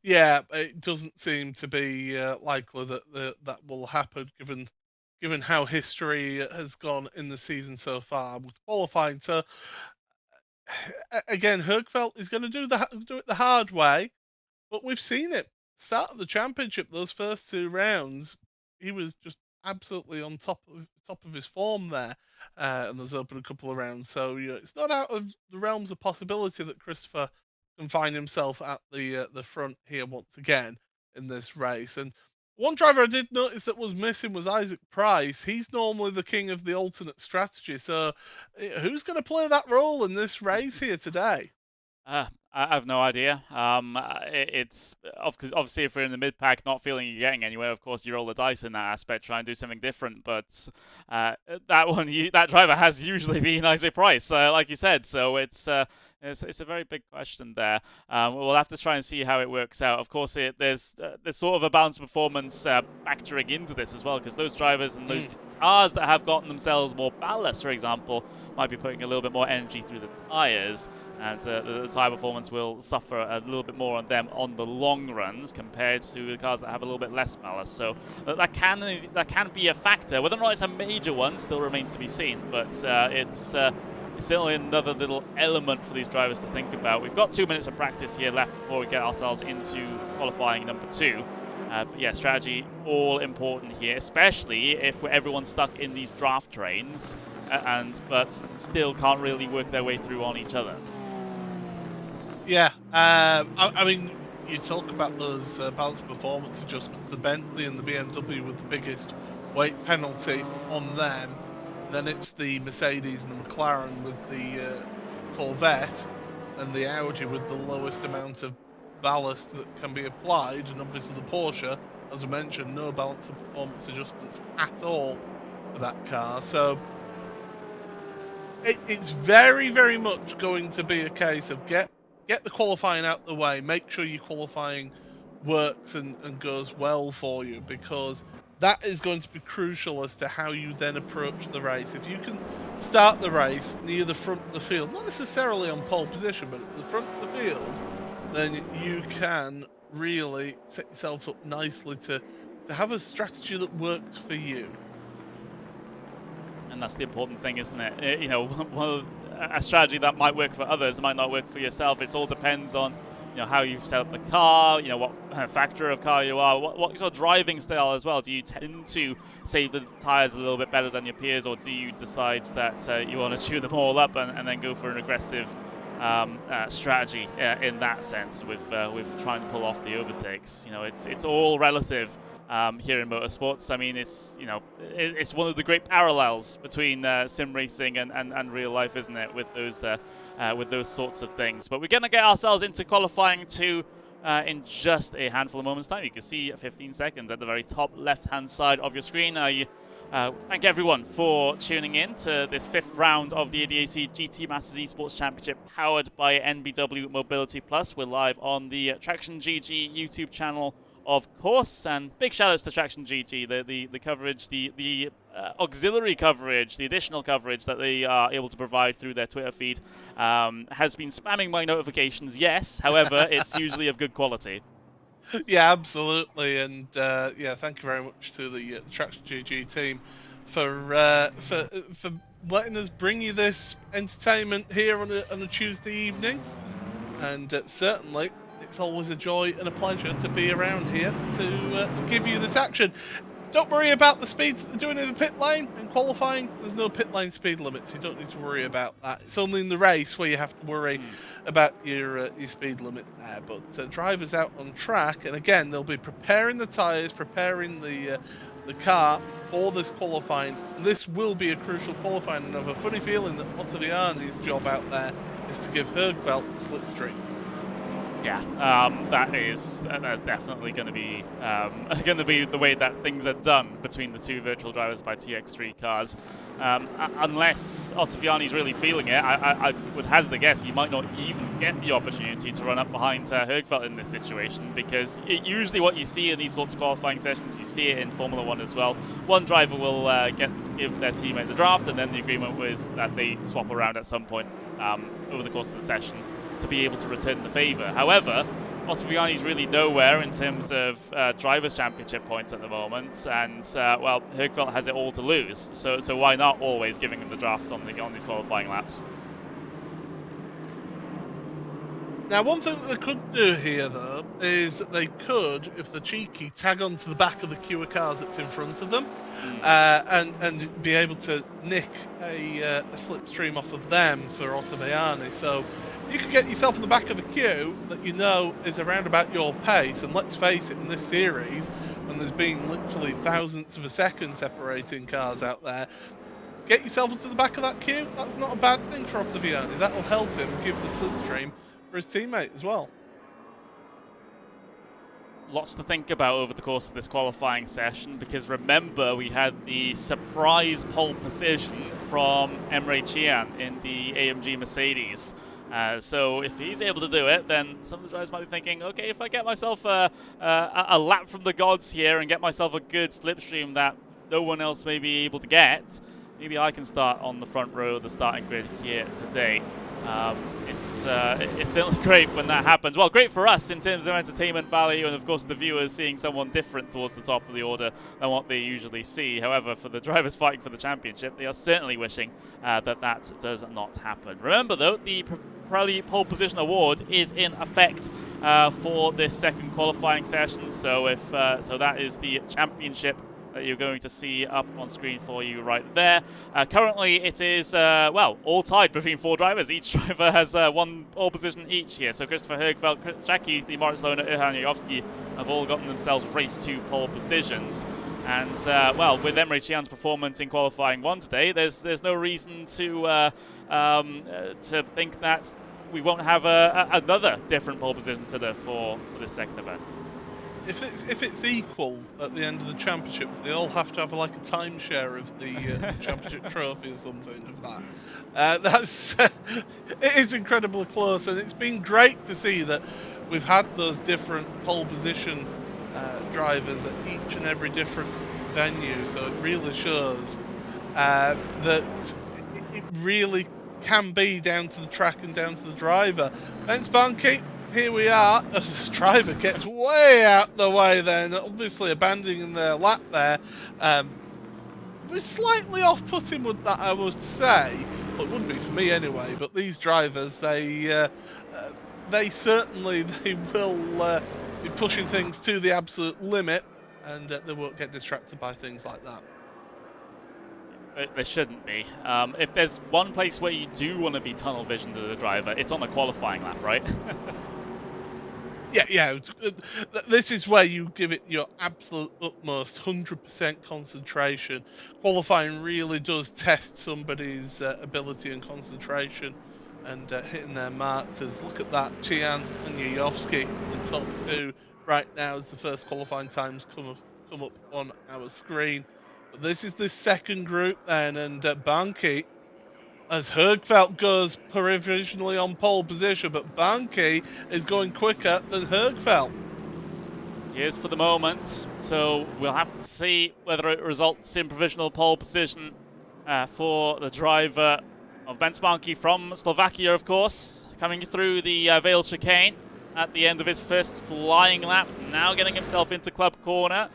S2: Yeah, it doesn't seem to be likely that that will happen, given how history has gone in the season so far with qualifying. So again, Hergfeldt is going to do it the hard way, but we've seen it. Start of the championship, those first 2 rounds, he was just absolutely on top of his form there, and there's open a couple of rounds. So it's not out of the realms of possibility that Christopher can find himself at the front here once again in this race. And one driver I did notice that was missing was Isaac Price. He's normally the king of the alternate strategy. So who's going to play that role in this race here today?
S1: I have no idea. It's because obviously if we're in the mid pack, not feeling you're getting anywhere, of course you roll the dice in that aspect, try and do something different. But that driver has usually been Isaac Price, like you said. So it's a very big question there. We'll have to try and see how it works out. Of course, there's sort of a balanced performance factoring into this as well, because those drivers and those cars that have gotten themselves more ballast, for example, might be putting a little bit more energy through the tires, and the tyre performance will suffer a little bit more on them on the long runs compared to the cars that have a little bit less ballast. So that can be a factor. Whether or not it's a major one still remains to be seen, but it's certainly another little element for these drivers to think about. We've got 2 minutes of practice here left before we get ourselves into qualifying number 2. But yeah, strategy all important here, especially if everyone's stuck in these draft trains but still can't really work their way through on each other.
S2: Yeah, I mean, you talk about those balanced performance adjustments, the Bentley and the BMW with the biggest weight penalty on them. Then it's the Mercedes and the McLaren with the Corvette, and the Audi with the lowest amount of ballast that can be applied, and obviously the Porsche, as I mentioned, no balance of performance adjustments at all for that car. So it's very, very much going to be a case of get the qualifying out the way, make sure your qualifying works and goes well for you, because that is going to be crucial as to how you then approach the race. If you can start the race near the front of the field, not necessarily on pole position, but at the front of the field, then you can really set yourself up nicely to have a strategy that works for you.
S1: And that's the important thing, isn't it? You know, a strategy that might work for others might not work for yourself. It all depends on, you know, how you've set up the car, you know, what factor of car you are, what sort of driving style as well. Do you tend to save the tires a little bit better than your peers, or do you decide that you want to chew them all up and then go for an aggressive strategy in that sense with trying to pull off the overtakes? You know, it's all relative. Here in motorsports, I mean, it's one of the great parallels between sim racing and real life, isn't it? With those sorts of things. But we're gonna get ourselves into qualifying 2 in just a handful of moments' time. You can see 15 seconds at the very top left-hand side of your screen. Thank everyone for tuning in to this 5th round of the ADAC GT Masters Esports Championship, powered by EnBW Mobility Plus. We're live on the Traction GG YouTube channel, of course, and big shout outs to Traction GG, the coverage, the auxiliary coverage, the additional coverage that they are able to provide through their Twitter feed has been spamming my notifications, yes, however, it's usually of good quality.
S2: Yeah, absolutely, and yeah, thank you very much to the Traction GG team for letting us bring you this entertainment here on a Tuesday evening, and certainly it's always a joy and a pleasure to be around here to give you this action. Don't worry about the speeds that they're doing in the pit lane. In qualifying, there's no pit lane speed limits. You don't need to worry about that. It's only in the race where you have to worry about your speed limit there. But drivers out on track, and again, they'll be preparing the tyres, preparing the car for this qualifying. And this will be a crucial qualifying, and I have a funny feeling that Ottaviani's job out there is to give Högfeldt the slipstream.
S1: Yeah, that's definitely going to be the way that things are done between the 2 virtual drivers by TX3 cars. Unless Ottaviani's really feeling it, I would hazard a guess he might not even get the opportunity to run up behind Högfeldt in this situation, because usually what you see in these sorts of qualifying sessions, you see it in Formula 1 as well. One driver will give their teammate the draft, and then the agreement was that they swap around at some point over the course of the session to be able to return the favour. However, Ottaviani's really nowhere in terms of Drivers' Championship points at the moment, and well, Högfeldt has it all to lose, so why not always giving him the draft on these qualifying laps?
S2: Now, one thing that they could do here, though, is that they could, if they're cheeky, tag onto the back of the queue of cars that's in front of them, and be able to nick a slipstream off of them for Ottaviani. So you could get yourself in the back of a queue that you know is around about your pace, and let's face it, in this series, when there's been literally thousandths of a second separating cars out there, get yourself into the back of that queue. That's not a bad thing for Ottaviani. That'll help him give the slipstream for his teammate as well.
S1: Lots to think about over the course of this qualifying session, because remember, we had the surprise pole position from Emre Can in the AMG Mercedes. So if he's able to do it, then some of the drivers might be thinking, okay, if I get myself a lap from the gods here and get myself a good slipstream that no one else may be able to get, maybe I can start on the front row of the starting grid here today. It's certainly great when that happens. Well, great for us in terms of entertainment value, and of course the viewers seeing someone different towards the top of the order than what they usually see. However, for the drivers fighting for the championship, they are certainly wishing that does not happen. Remember though, the Pirelli Pole Position Award is in effect for this second qualifying session. So so that is the championship that you're going to see up on screen for you right there. Currently, it is, well, all tied between 4 drivers. Each driver has 1 pole position each here. So Christopher Hergveld, Jackie, the Moritz Lohner, Erhan Jajovski have all gotten themselves race 2 pole positions. And, well, with Emre Can's performance in qualifying 1 today, there's no reason to think that we won't have another different pole position sitter for this second event.
S2: If it's equal at the end of the championship, they all have to have like a timeshare of the championship trophy or something of that. It is incredibly close, and it's been great to see that we've had those different pole position drivers at each and every different venue. So it really shows that it really can be down to the track and down to the driver. Vince Banky, here we are, as the driver gets way out the way then, obviously abandoning their lap there. We're slightly off-putting with that, I would say. Well, it wouldn't be for me anyway, but these drivers, they certainly will be pushing things to the absolute limit, and they won't get distracted by things like that.
S1: There shouldn't be. If there's one place where you do want to be tunnel vision to the driver, it's on a qualifying lap, right?
S2: Yeah. This is where you give it your absolute utmost 100% concentration. Qualifying really does test somebody's ability and concentration and hitting their marks. As look at that, Chian and Jajovski, the top 2 right now as the first qualifying times come up on our screen. But this is the second group then, and Banky, as Hergveld goes provisionally on pole position, but Banky is going quicker than Hergveld.
S1: He is for the moment, so we'll have to see whether it results in provisional pole position for the driver of Benz Banky from Slovakia, of course, coming through the Vale chicane at the end of his first flying lap, now getting himself into club corner.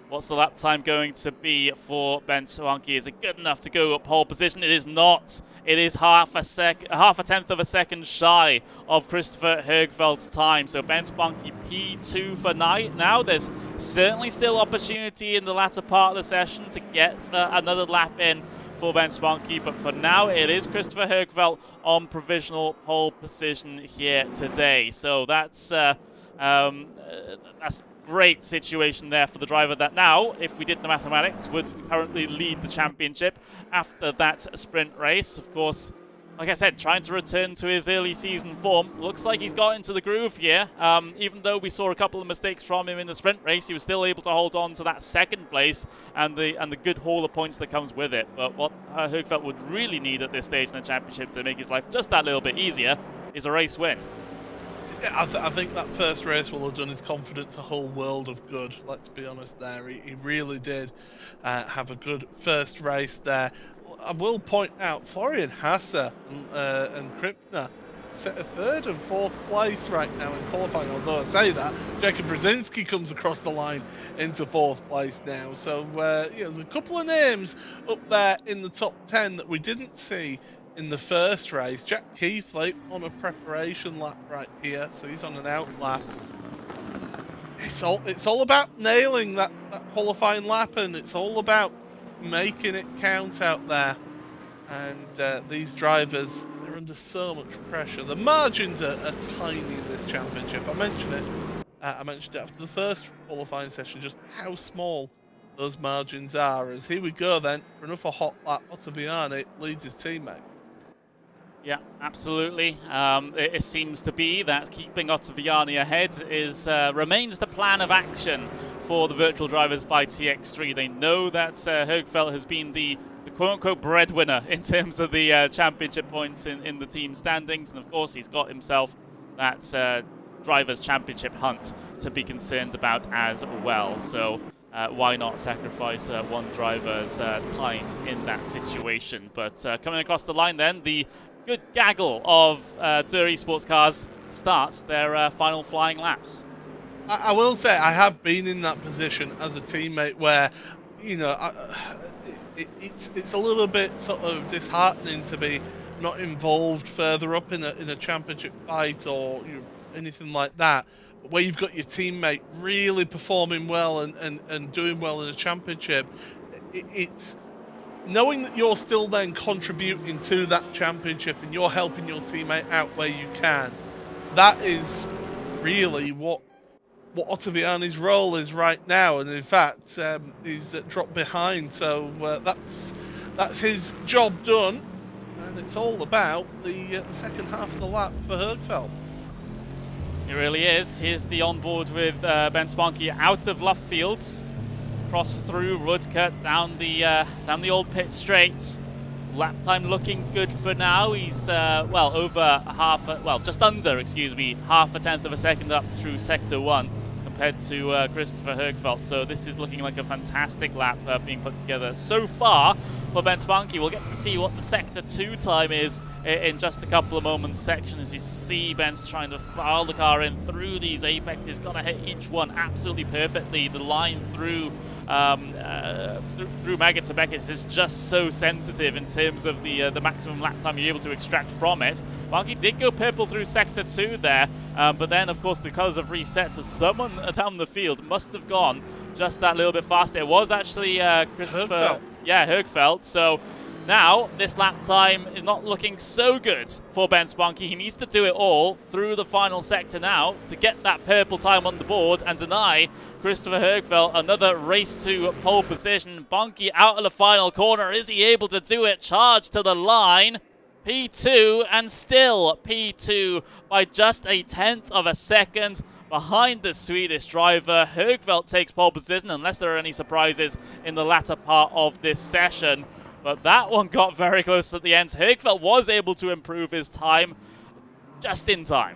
S1: What's the lap time going to be for Ben Banky? Is it good enough to go up pole position? It is not. It is half a tenth of a second shy of Christopher Hergveld's time. So Ben Banky P2 for now. There's certainly still opportunity in the latter part of the session to get another lap in for Ben Banky, but for now it is Christopher Hergveld on provisional pole position here today. So that's great situation there for the driver that now, if we did the mathematics, would currently lead the championship after that sprint race. Of course, like I said, trying to return to his early season form. Looks like he's got into the groove here. Even though we saw a couple of mistakes from him in the sprint race, he was still able to hold on to that second place and the good haul of points that comes with it. But what Hergveld would really need at this stage in the championship to make his life just that little bit easier is a race win.
S2: Yeah, I think that first race will have done his confidence a whole world of good. Let's be honest there. He really did have a good first race there. I will point out Florian Hasse and Krippner set a 3rd and 4th place right now in qualifying. Although I say that, Jacob Brzezinski comes across the line into 4th place now. So there's a couple of names up there in the top 10 that we didn't see in the first race. Jack Keithley on a preparation lap right here, so he's on an out lap. It's all about nailing that qualifying lap, and it's all about making it count out there. And these drivers, they're under so much pressure. The margins are tiny in this championship. I mentioned it after the first qualifying session, just how small those margins are. As here we go then for another hot lap. Ottaviani leads his teammate.
S1: Yeah, absolutely. It seems to be that keeping Ottaviani ahead remains the plan of action for the virtual drivers by TX3. They know that Högfeldt has been the quote-unquote breadwinner in terms of the championship points in the team standings, and of course he's got himself that drivers' championship hunt to be concerned about as well. So why not sacrifice one driver's times in that situation? But coming across the line then, the good gaggle of Esports cars starts their final flying laps.
S2: I will say I have been in that position as a teammate where, it's a little bit sort of disheartening to be not involved further up in a championship fight or anything like that. But where you've got your teammate really performing well and doing well in a championship, it's knowing that you're still then contributing to that championship and you're helping your teammate out where you can. That is really what Ottaviani's role is right now, and in fact, he's dropped behind. So that's his job done, and it's all about the second half of the lap for Högfeldt.
S1: It really is. Here's the onboard with Ben Spanke out of left fields, cross through Rudkert down the old pit straight. Lap time looking good for now. He's just under, half a tenth of a second up through sector 1 compared to Christopher Högfeldt. So this is looking like a fantastic lap being put together so far for Ben Spanke. We'll get to see what the sector 2 time is in just a couple of moments section, as you see Ben's trying to file the car in through these apexes. Got to hit each one absolutely perfectly. The line through Maggots to Beckett is just so sensitive in terms of the maximum lap time you're able to extract from it. Spanke did go purple through sector 2 there, but then of course the colours have reset, so someone down the field must have gone just that little bit faster. It was actually Christopher Högfeldt. So now this lap time is not looking so good for Ben Spanke. He needs to do it all through the final sector now to get that purple time on the board and deny Christopher Högfeldt another race to pole position. Spanke out of the final corner. Is he able to do it? Charge to the line. P2, and still P2 by just a tenth of a second behind the Swedish driver. Högfeldt takes pole position, unless there are any surprises in the latter part of this session. But that one got very close at the end. Högfeldt was able to improve his time just in time.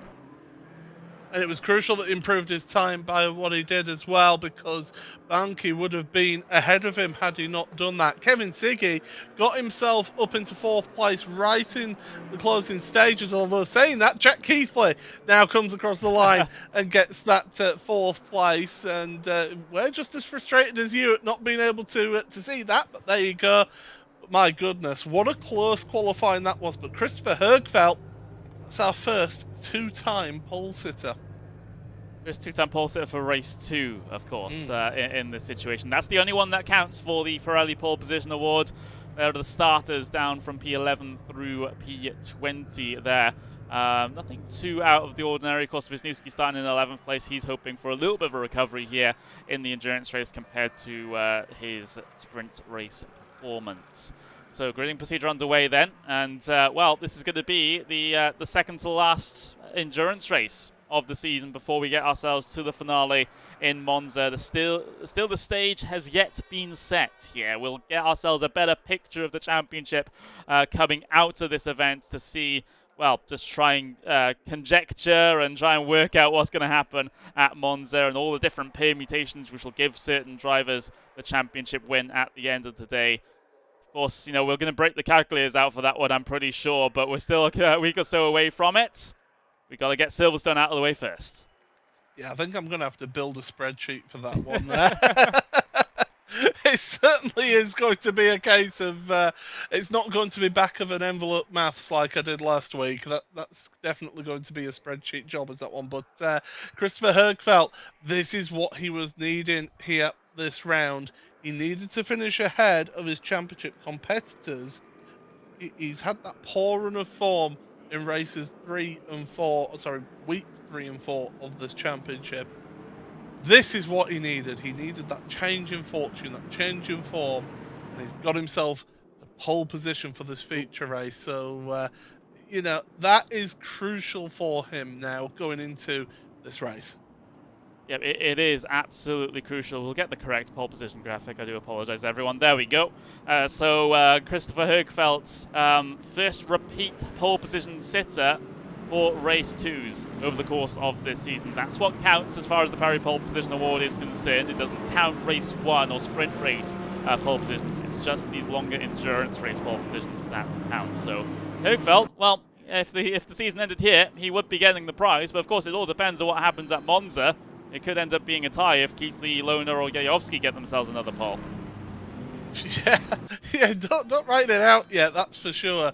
S2: And it was crucial that he improved his time by what he did as well, because Spanke would have been ahead of him had he not done that. Kevin Siggy got himself up into 4th place right in the closing stages, although saying that, Jack Keithley now comes across the line and gets that 4th place, and we're just as frustrated as you at not being able to see that, but there you go. But my goodness, what a close qualifying that was. But Christopher Högfeldt, that's our first 2-time pole sitter.
S1: First 2-time pole sitter for race 2, of course, in this situation. That's the only one that counts for the Pirelli pole position award. There are the starters down from P11 through P20 there. Nothing too out of the ordinary. Of course, Wisniewski starting in 11th place. He's hoping for a little bit of a recovery here in the endurance race compared to his sprint race performance. So gridding procedure underway then, and this is going to be the second to last endurance race of the season before we get ourselves to the finale in Monza. Still the stage has yet been set here. We'll get ourselves a better picture of the championship coming out of this event to see, just try and conjecture and try and work out what's going to happen at Monza and all the different permutations which will give certain drivers the championship win at the end of the day. Of course, we're going to break the calculators out for that one, I'm pretty sure, but we're still a week or so away from it. We got to get Silverstone out of the way first.
S2: Yeah, I think I'm going to have to build a spreadsheet for that one there. It certainly is going to be a case of it's not going to be back of an envelope maths like I did last week. That's definitely going to be a spreadsheet job as that one. But Christopher Högfeldt, this is what he was needing here this round. He needed to finish ahead of his championship competitors. He's had that poor run of form in races 3 and 4, weeks 3 and 4 of this championship. This is what he needed. He needed that change in fortune, that change in form, and he's got himself to pole position for this feature race. So, you know, that is crucial for him now going into this race.
S1: Yep, it is absolutely crucial. We'll get the correct pole position graphic. I do apologize, everyone. There we go. So Christopher Högfeldt, first repeat pole position sitter for race 2s over the course of this season. That's what counts as far as the Pirelli pole position award is concerned. It doesn't count race 1 or sprint race pole positions. It's just these longer endurance race pole positions that count. So Högfeldt, well, if the season ended here, he would be getting the prize. But of course, it all depends on what happens at Monza. It could end up being a tie if Keithley, Lohner, or Jajovski get themselves another pole.
S2: Yeah, don't write it out yet. That's for sure.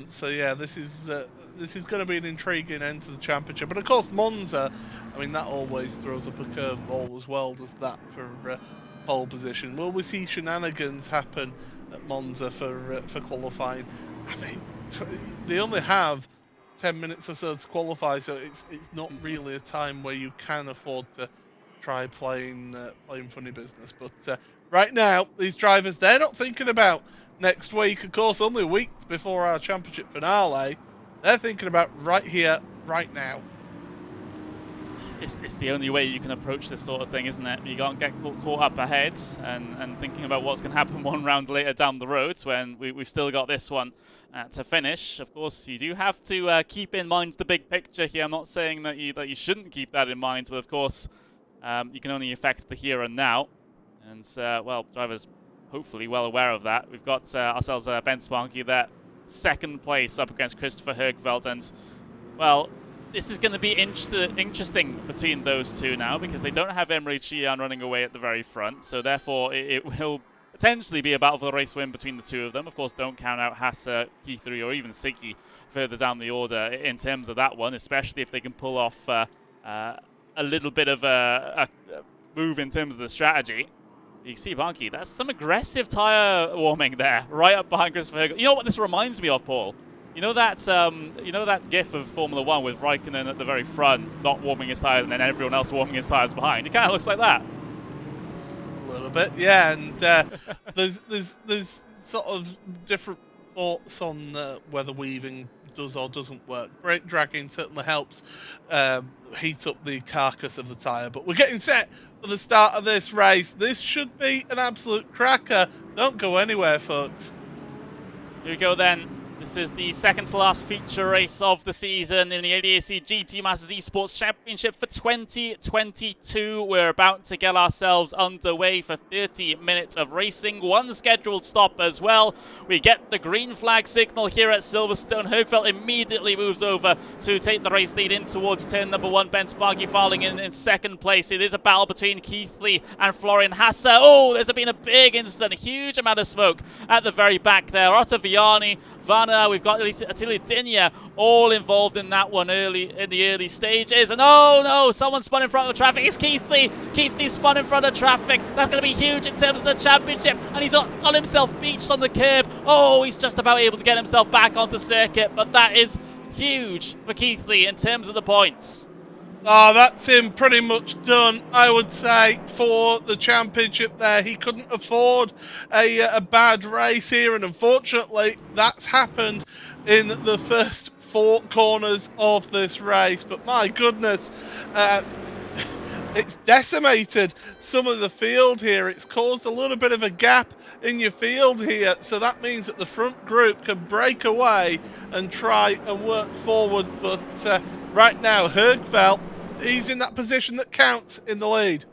S2: So yeah, this is going to be an intriguing end to the championship. But of course, Monza, I mean, that always throws up a curveball as well, does that, for pole position. Will we see shenanigans happen at Monza for qualifying? I mean, they only have 10 minutes or so to qualify, so it's not really a time where you can afford to try playing funny business. But right now, these drivers, they're not thinking about next week. Of course, only a week before our championship finale. They're thinking about right here, right now.
S1: It's the only way you can approach this sort of thing, isn't it? You can't get caught up ahead and thinking about what's going to happen one round later down the road when we've still got this one to finish. Of course, you do have to keep in mind the big picture here. I'm not saying that you shouldn't keep that in mind, but of course, you can only affect the here and now. And, well, drivers hopefully well aware of that. We've got ourselves Ben Sparky there, second place up against Christopher Högfeldt. And, well, this is going to be interesting between those two now because they don't have Emre Cihan running away at the very front. So, therefore, it will potentially be a battle for the race win between the two of them. Of course, don't count out Hasse, Keithley, or even Siggy further down the order in terms of that one, especially if they can pull off a little bit of a move in terms of the strategy. You see, Bunky, that's some aggressive tyre warming there, right up behind Christopher Högfeldt. You know what this reminds me of, Paul? You know that GIF of Formula 1 with Raikkonen at the very front, not warming his tyres, and then everyone else warming his tyres behind? It kind of looks like that.
S2: A little bit, yeah. And there's sort of different thoughts on whether weaving does or doesn't work. Brake dragging certainly helps heat up the carcass of the tyre. But we're getting set for the start of this race. This should be an absolute cracker. Don't go anywhere, folks.
S1: Here we go then. This is the second to last feature race of the season in the ADAC GT Masters Esports Championship for 2022. We're about to get ourselves underway for 30 minutes of racing. One scheduled stop as well. We get the green flag signal here at Silverstone. Högfeldt immediately moves over to take the race lead in towards turn number 1. Ben Sparky filing in second place. It is a battle between Keithley and Florian Hasse. Oh, there's been a big incident, a huge amount of smoke at the very back there. Otto Viani, Vanna, we've got Attila Dinya all involved in that one in the early stages. And oh no, someone spun in front of the traffic. It's Keithley. Keithley spun in front of traffic. That's going to be huge in terms of the championship. And he's got himself beached on the curb. Oh, he's just about able to get himself back onto circuit. But that is huge for Keithley in terms of the points.
S2: Oh, that's him pretty much done, I would say, for the championship there. He couldn't afford a bad race here, and unfortunately, that's happened in the first 4 corners of this race. But my goodness, it's decimated some of the field here. It's caused a little bit of a gap in your field here, so that means that the front group can break away and try and work forward. But right now, Högfeldt, he's in that position that counts in the lead.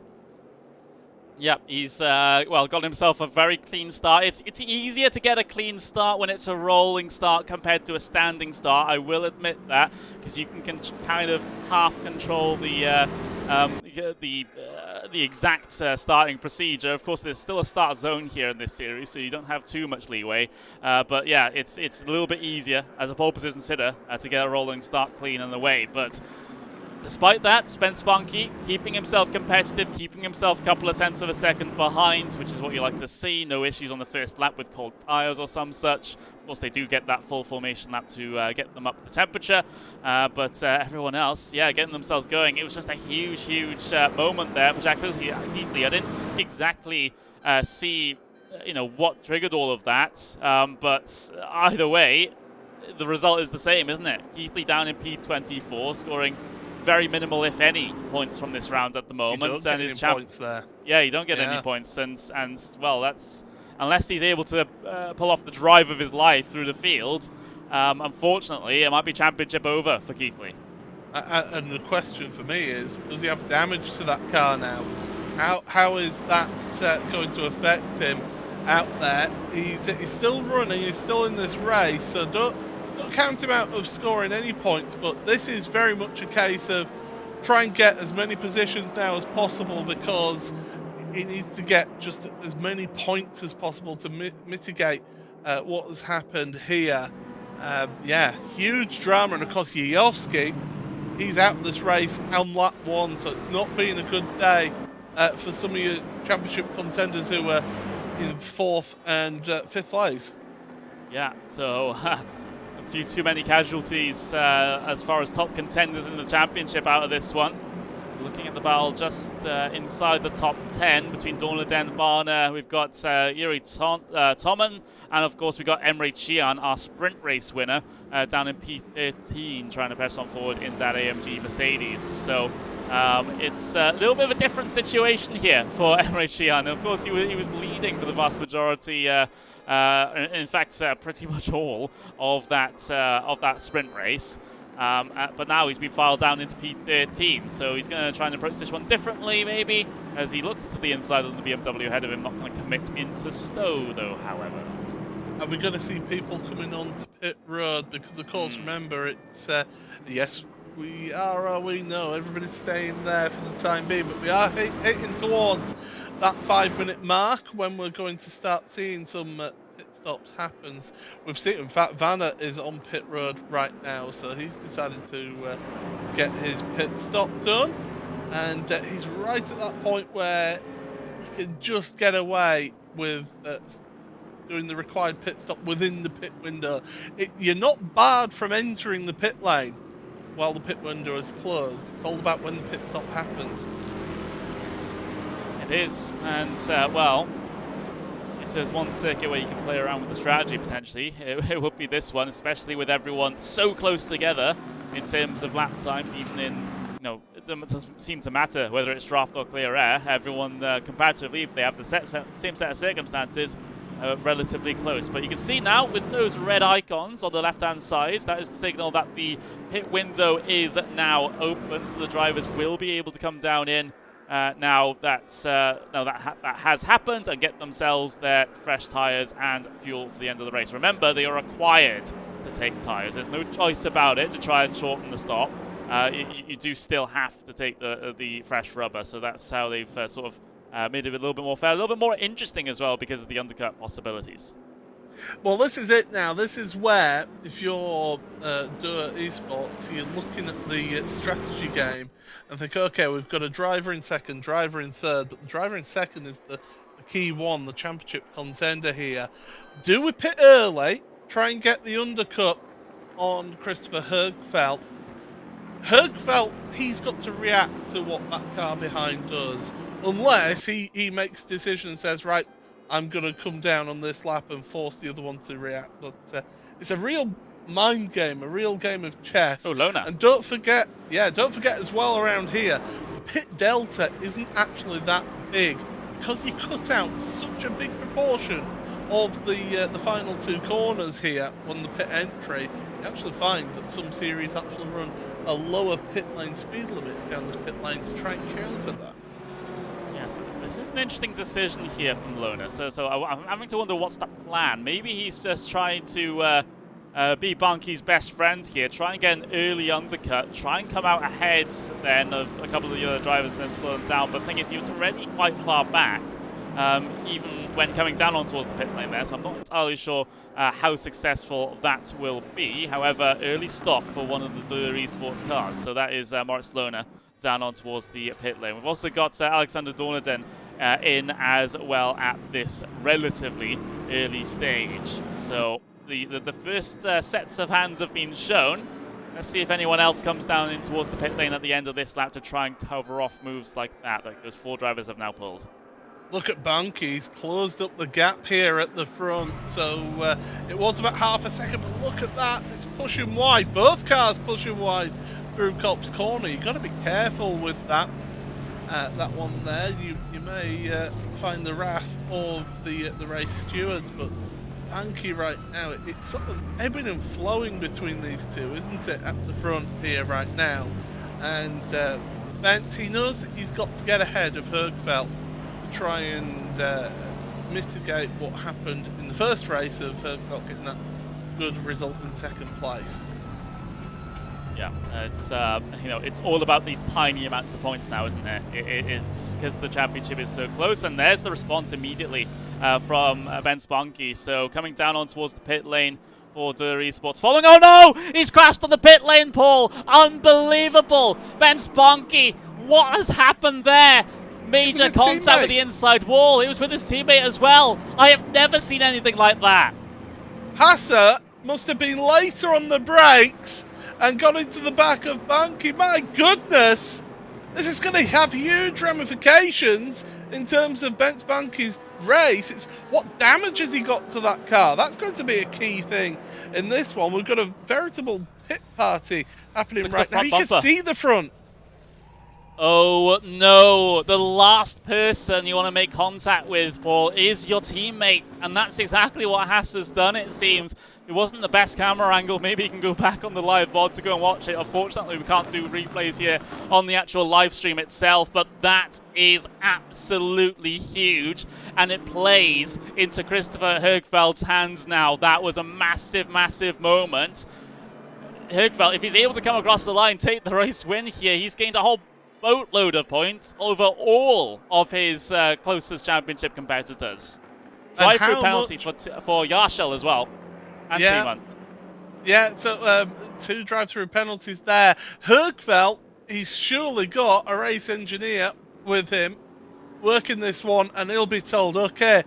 S1: Yep, he's got himself a very clean start. It's easier to get a clean start when it's a rolling start compared to a standing start. I will admit that, because you can kind of half control the exact starting procedure. Of course, there's still a start zone here in this series, so you don't have too much leeway. But yeah, it's a little bit easier as a pole position sitter to get a rolling start clean in the way. But despite that, Spence Spunky keeping himself competitive, keeping himself a couple of tenths of a second behind, which is what you like to see. No issues on the first lap with cold tyres or some such. Of course, they do get that full formation lap to get them up the temperature. But everyone else, yeah, getting themselves going. It was just a huge, huge moment there for Jack Keithley. I didn't exactly see, what triggered all of that. But either way, the result is the same, isn't it? Keithley down in P24, scoring very minimal, if any, points from this round at the moment.
S2: You don't get any points there.
S1: Yeah, you don't get any points, and well, that's unless he's able to pull off the drive of his life through the field. Unfortunately, it might be championship over for Keithley.
S2: And the question for me is, does he have damage to that car now? How is that going to affect him out there? He's still running, he's still in this race, so don't count him out of scoring any points, but this is very much a case of try and get as many positions now as possible, because he needs to get just as many points as possible to mitigate what has happened here. Yeah, huge drama, and of course Jajovski, he's out of this race on lap 1, so it's not been a good day for some of your championship contenders who were in 4th and 5th place.
S1: Yeah, so a few too many casualties as far as top contenders in the championship out of this one. Looking at the battle just inside the top 10 between Dornaden, Barner, we've got Yuri Tommen, and of course we've got Emre Can, our sprint race winner, down in P13, trying to press on forward in that AMG Mercedes. So it's a little bit of a different situation here for Emre Can. Of course, he was leading for the vast majority, in fact, pretty much all of that sprint race. But now he's been filed down into P13, so he's going to try and approach this one differently, maybe, as he looks to the inside of the BMW ahead of him. Not going to commit into Stowe, though, however.
S2: Are we going to see people coming on to pit road? Because, of course, remember, it's, yes, we are, we know, everybody's staying there for the time being, but we are hitting towards that 5-minute mark when we're going to start seeing some pit stops happens. We've seen, in fact, Vanna is on pit road right now, so he's decided to get his pit stop done, and he's right at that point where he can just get away with doing the required pit stop within the pit window. You're not barred from entering the pit lane while the pit window is closed. It's all about when the pit stop happens.
S1: It is, and well, if there's one circuit where you can play around with the strategy potentially, it would be this one, especially with everyone so close together in terms of lap times. Even in, you know, it doesn't seem to matter whether it's draft or clear air. Everyone comparatively, if they have the same set of circumstances, relatively close. But you can see now with those red icons on the left-hand side, that is the signal that the pit window is now open, so the drivers will be able to come down in now that has happened and get themselves their fresh tyres and fuel for the end of the race. Remember, they are required to take tyres. There's no choice about it to try and shorten the stop. You do still have to take the fresh rubber, so that's how they've sort of made it a little bit more fair, a little bit more interesting as well because of the undercut possibilities.
S2: Well, this is it now. This is where, if you're doing esports, you're looking at the strategy game and think, okay, we've got a driver in second, driver in third, but the driver in second is the key one, the championship contender here. Do we pit early, try and get the undercut on Christopher Hergfeldt? Hergfeldt, he's got to react to what that car behind does, unless he makes a decision and says, right, I'm going to come down on this lap and force the other one to react. But it's a real mind game, a real game of chess.
S1: Oh, Lona.
S2: And don't forget as well around here, the pit delta isn't actually that big because you cut out such a big proportion of the final two corners here on the pit entry. You actually find that some series actually run a lower pit lane speed limit down this pit lane to try and counter that.
S1: Yes, this is an interesting decision here from Lona. So I'm having to wonder what's the plan. Maybe he's just trying to be Bunky's best friend here, try and get an early undercut, try and come out ahead then of a couple of the other drivers and then slow them down. But the thing is, he was already quite far back, even when coming down on towards the pit lane there. So I'm not entirely sure how successful that will be. However, early stop for one of the Dürr Esports cars. So that is Moritz Lona down on towards the pit lane. We've also got Alexander Dornaden in as well at this relatively early stage. So the first sets of hands have been shown. Let's see if anyone else comes down in towards the pit lane at the end of this lap to try and cover off moves like that. Like those four drivers have now pulled.
S2: Look at Bunky, he's closed up the gap here at the front, so it was about half a second, but look at that, it's pushing wide, both cars pushing wide through Copse Corner. You've got to be careful with that one there. You may find the wrath of the race stewards, but Bunky right now, it's sort of ebbing and flowing between these two, isn't it, at the front here right now. And Bent, he knows that he's got to get ahead of Hergfeld to try and mitigate what happened in the first race of Hergfeld getting that good result in second place.
S1: Yeah, it's it's all about these tiny amounts of points now, isn't it? It's because the championship is so close, and there's the response immediately from Ben Spunky. So coming down on towards the pit lane for Dur Esports, following. Oh no! He's crashed on the pit lane, Paul. Unbelievable! Ben Spunky, what has happened there? Major contact with the inside wall. It was with his teammate as well. I have never seen anything like that.
S2: Hassa must have been later on the brakes and got into the back of Bunky. My goodness! This is going to have huge ramifications in terms of Ben Spunky's race. It's what damage has he got to that car? That's going to be a key thing in this one. We've got a veritable pit party happening right now. You can see the front.
S1: Oh no, the last person you want to make contact with, Paul, is your teammate. And that's exactly what Hassa's done, it seems. It wasn't the best camera angle. Maybe you can go back on the live VOD to go and watch it. Unfortunately, we can't do replays here on the actual live stream itself, but that is absolutely huge. And it plays into Christopher Hergfeld's hands now. That was a massive, massive moment. Hergfeld, if he's able to come across the line, take the race win here, he's gained a whole boatload of points over all of his closest championship competitors. Drive-through penalty for Yarshel as well, and Seaman.
S2: Yeah, so 2 drive-through penalties there. Hergfeld, he's surely got a race engineer with him working this one, and he'll be told, okay,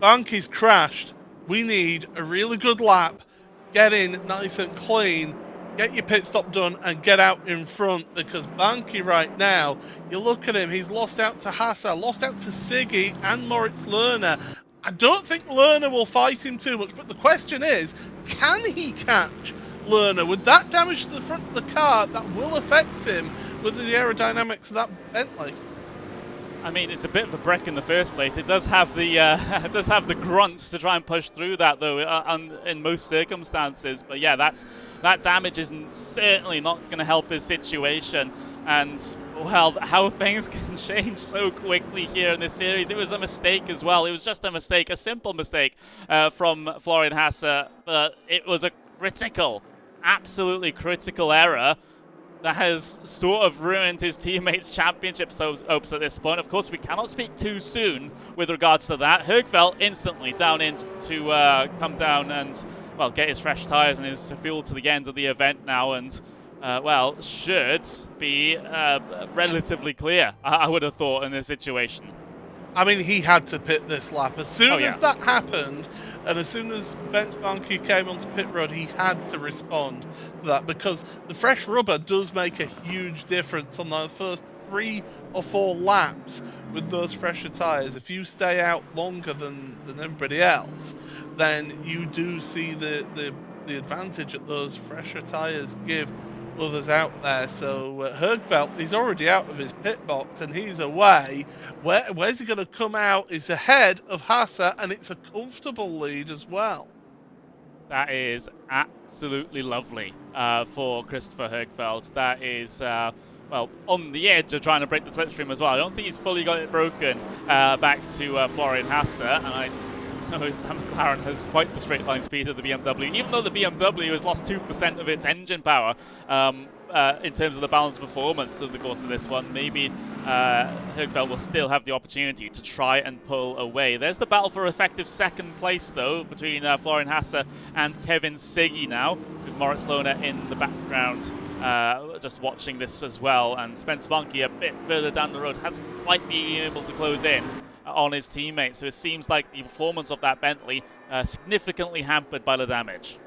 S2: Bunky's crashed. We need a really good lap, get in nice and clean, get your pit stop done and get out in front, because Bunky right now, you look at him, he's lost out to Hassa, lost out to Siggy and Moritz Lerner. I don't think Lerner will fight him too much, but the question is, can he catch Lerner? With that damage to the front of the car, that will affect him with the aerodynamics of that Bentley.
S1: I mean, it's a bit of a brick in the first place. It does have the it does have the grunts to try and push through that, though, in most circumstances. But yeah, that damage is certainly not going to help his situation. And well, how things can change so quickly here in this series. It was a mistake as well. It was just a mistake, a simple mistake from Florian Hassa, but it was a critical, absolutely critical error that has sort of ruined his teammates' championship hopes at this point. Of course, we cannot speak too soon with regards to that. Hergfeld instantly down in to come down and, well, get his fresh tyres and his fuel to the end of the event now, and, well, should be relatively clear, I would have thought, in this situation.
S2: I mean, he had to pit this lap. As soon as that happened, and as soon as Ben Spunky came onto pit road, he had to respond to that, because the fresh rubber does make a huge difference on the first 3 or 4 laps with those fresher tyres. If you stay out longer than everybody else, then you do see the advantage that those fresher tyres give others out there. So Hergfeld, he's already out of his pit box and he's away. Where's he going to come out? He's ahead of Hassa, and it's a comfortable lead as well.
S1: That is absolutely lovely for Christopher Hergfeld. That is, well, on the edge of trying to break the slipstream as well. I don't think he's fully got it broken back to Florian Hassa, and I don't know if that McLaren has quite the straight line speed of the BMW, even though the BMW has lost 2% of its engine power in terms of the balanced performance over the course of this one. Maybe Hergfeld will still have the opportunity to try and pull away. There's the battle for effective second place, though, between Florian Hassa and Kevin Siggy now, with Moritz Lohner in the background just watching this as well. And Spence Spunky a bit further down the road hasn't quite been able to close in on his teammate, so it seems like the performance of that Bentley significantly hampered by the damage.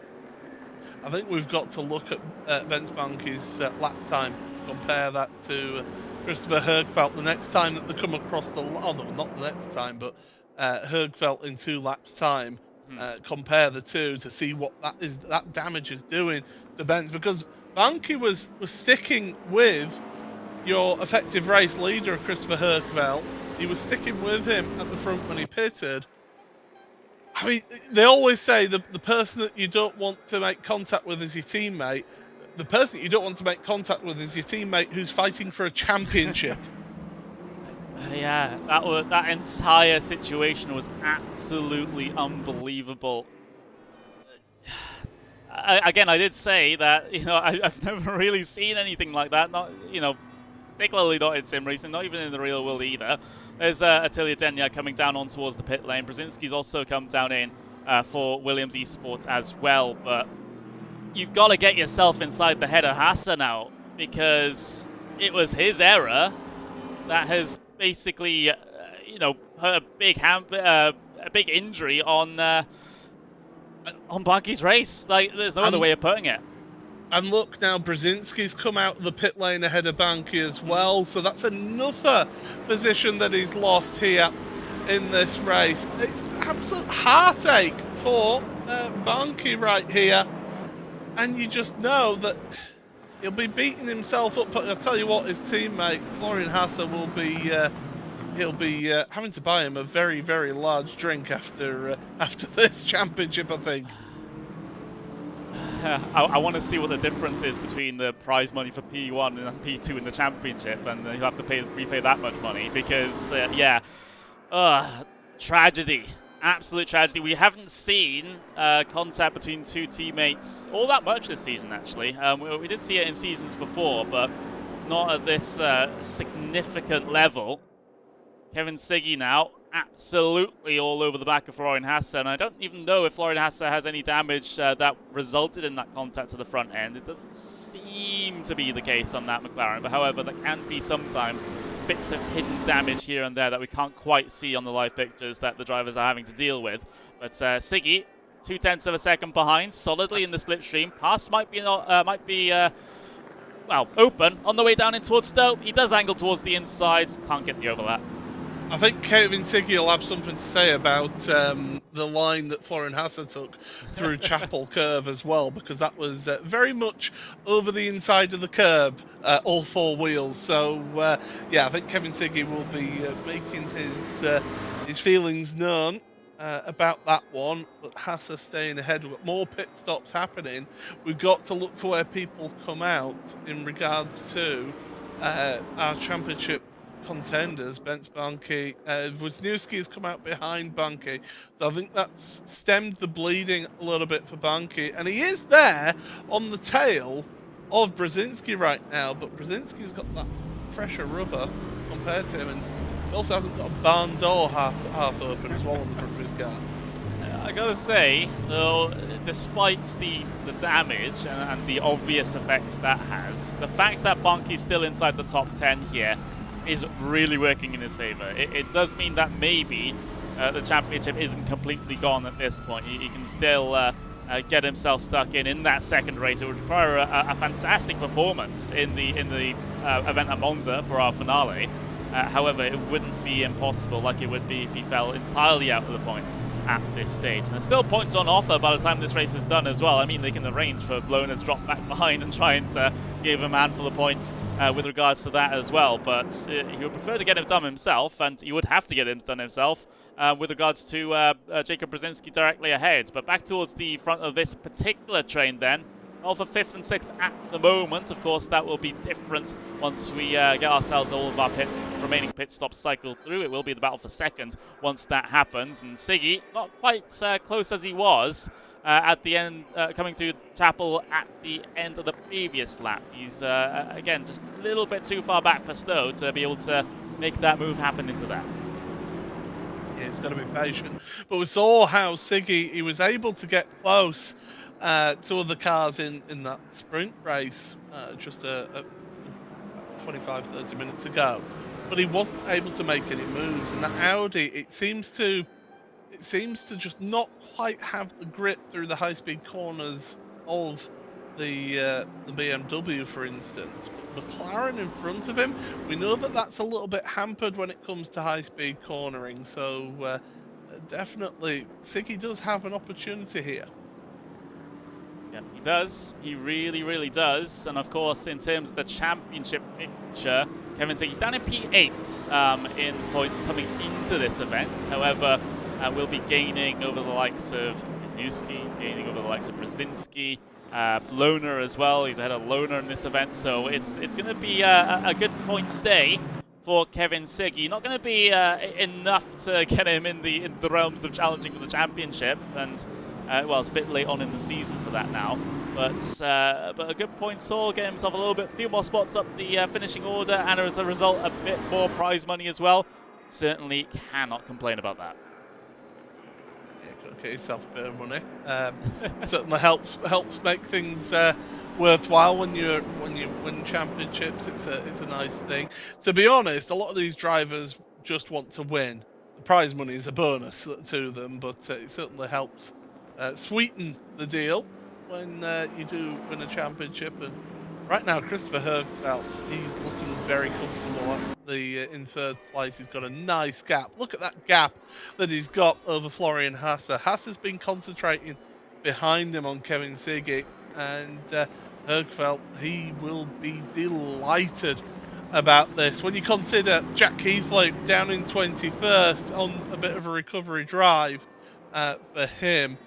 S2: I think we've got to look at Ben Spunky's lap time, compare that to Christopher Hergveld the next time that they come across the... Oh, no, not the next time, but Hergveld in 2 laps' time. Compare the two to see what that damage is doing to Benz, because Banki was sticking with your effective race leader, Christopher Hergveld. He was sticking with him at the front when he pitted. I mean, they always say the person that you don't want to make contact with is your teammate. The person that you don't want to make contact with is your teammate who's fighting for a championship.
S1: Yeah, that entire situation was absolutely unbelievable. Again, I did say that, you know, I've never really seen anything like that. Not, you know, particularly not in sim racing, not even in the real world either. There's Atilla Denya coming down on towards the pit lane. Brzezinski's also come down in for Williams Esports as well, but you've got to get yourself inside the head of Hassan now, because it was his error that has basically, you know, hurt a big injury on Banki's race. Like, there's no other way of putting it.
S2: And look now, Brzezinski's come out of the pit lane ahead of Banki as well, so that's another position that he's lost here in this race. It's absolute heartache for Banki right here, and you just know that he'll be beating himself up. But I'll tell you what, his teammate Florian Hassa will be he'll be having to buy him a very, very large drink after this championship, I think.
S1: I want to see what the difference is between the prize money for P1 and P2 in the championship, and he'll have to repay that much money, because, yeah, tragedy. Absolute tragedy. We haven't seen contact between two teammates all that much this season, actually. We did see it in seasons before, but not at this significant level. Kevin Siggy now absolutely all over the back of Florian Hassa, and I don't even know if Florian Hassa has any damage that resulted in that contact to the front end. It doesn't seem to be the case on that McLaren, but however, there can be sometimes bits of hidden damage here and there that we can't quite see on the live pictures that the drivers are having to deal with. But Siggy, 0.2 of a second behind, solidly in the slipstream. Pass might be well, open on the way down in towards Stowe. He does angle towards the insides, can't get the overlap.
S2: I think Kevin Siggy will have something to say about the line that Florian Hassa took through Chapel Curve as well, because that was very much over the inside of the curb, all 4 wheels. So, yeah, I think Kevin Siggy will be making his feelings known about that one. But Hassa staying ahead. We've got more pit stops happening. We've got to look for where people come out in regards to our championship contenders. Benz Banki, Wisniewski has come out behind Banki, so I think that's stemmed the bleeding a little bit for Banki, and he is there on the tail of Brzezinski right now, but Brzezinski's got that fresher rubber compared to him, and he also hasn't got a barn door half open as well on the front of his car.
S1: I gotta say, though, despite the damage and the obvious effects that has, the fact that Banki's still inside the top 10 here is really working in his favor. It does mean that maybe the championship isn't completely gone at this point. He can still get himself stuck in that second race. It would require a fantastic performance in the event at Monza for our finale. However, it wouldn't be impossible like it would be if he fell entirely out of the points at this stage. And there's still points on offer by the time this race is done as well. I mean, they can arrange for Bloner to drop back behind and try and give him a handful of points with regards to that as well. But he would prefer to get it done himself, and he would have to get it done himself with regards to Jacob Brzezinski directly ahead. But back towards the front of this particular train then. All for 5th and 6th at the moment. Of course, that will be different once we get ourselves all of our remaining pit stops cycled through. It will be the battle for 2nd once that happens. And Siggy, not quite close as he was at the end, coming through Chapel at the end of the previous lap. He's, again, just a little bit too far back for Stowe to be able to make that move happen into that.
S2: Yeah, he's got to be patient. But we saw how Siggy, he was able to get close to other cars in that sprint race just 25-30 minutes ago, but he wasn't able to make any moves. And that Audi, it seems to just not quite have the grip through the high-speed corners of the BMW, for instance. But McLaren in front of him, we know that that's a little bit hampered when it comes to high-speed cornering. So definitely, Siggy does have an opportunity here.
S1: Yeah, he does. He really, really does. And of course, in terms of the championship picture, Kevin Siggy's down in P8 in points coming into this event. However, will be gaining over the likes of Wisniewski, gaining over the likes of Brzezinski, Lohner as well. He's ahead of Lohner in this event, so it's going to be a good points day for Kevin Siggy. Not going to be enough to get him in the realms of challenging for the championship, and well, it's a bit late on in the season for that now. But a good points haul, get himself a few more spots up the finishing order, and as a result, a bit more prize money as well. Certainly cannot complain about that.
S2: Get yourself a bit of money. Certainly helps make things worthwhile when you win championships. It's a nice thing. To be honest, a lot of these drivers just want to win. The prize money is a bonus to them, but it certainly helps sweeten the deal when you do win a championship. And right now, Christopher Hergveld, he's looking very comfortable in third place. He's got a nice gap. Look at that gap that he's got over Florian Hasse. Hasse's been concentrating behind him on Kevin Siggy, and Hergveld, he will be delighted about this. When you consider Jack Keithley down in 21st on a bit of a recovery drive for him.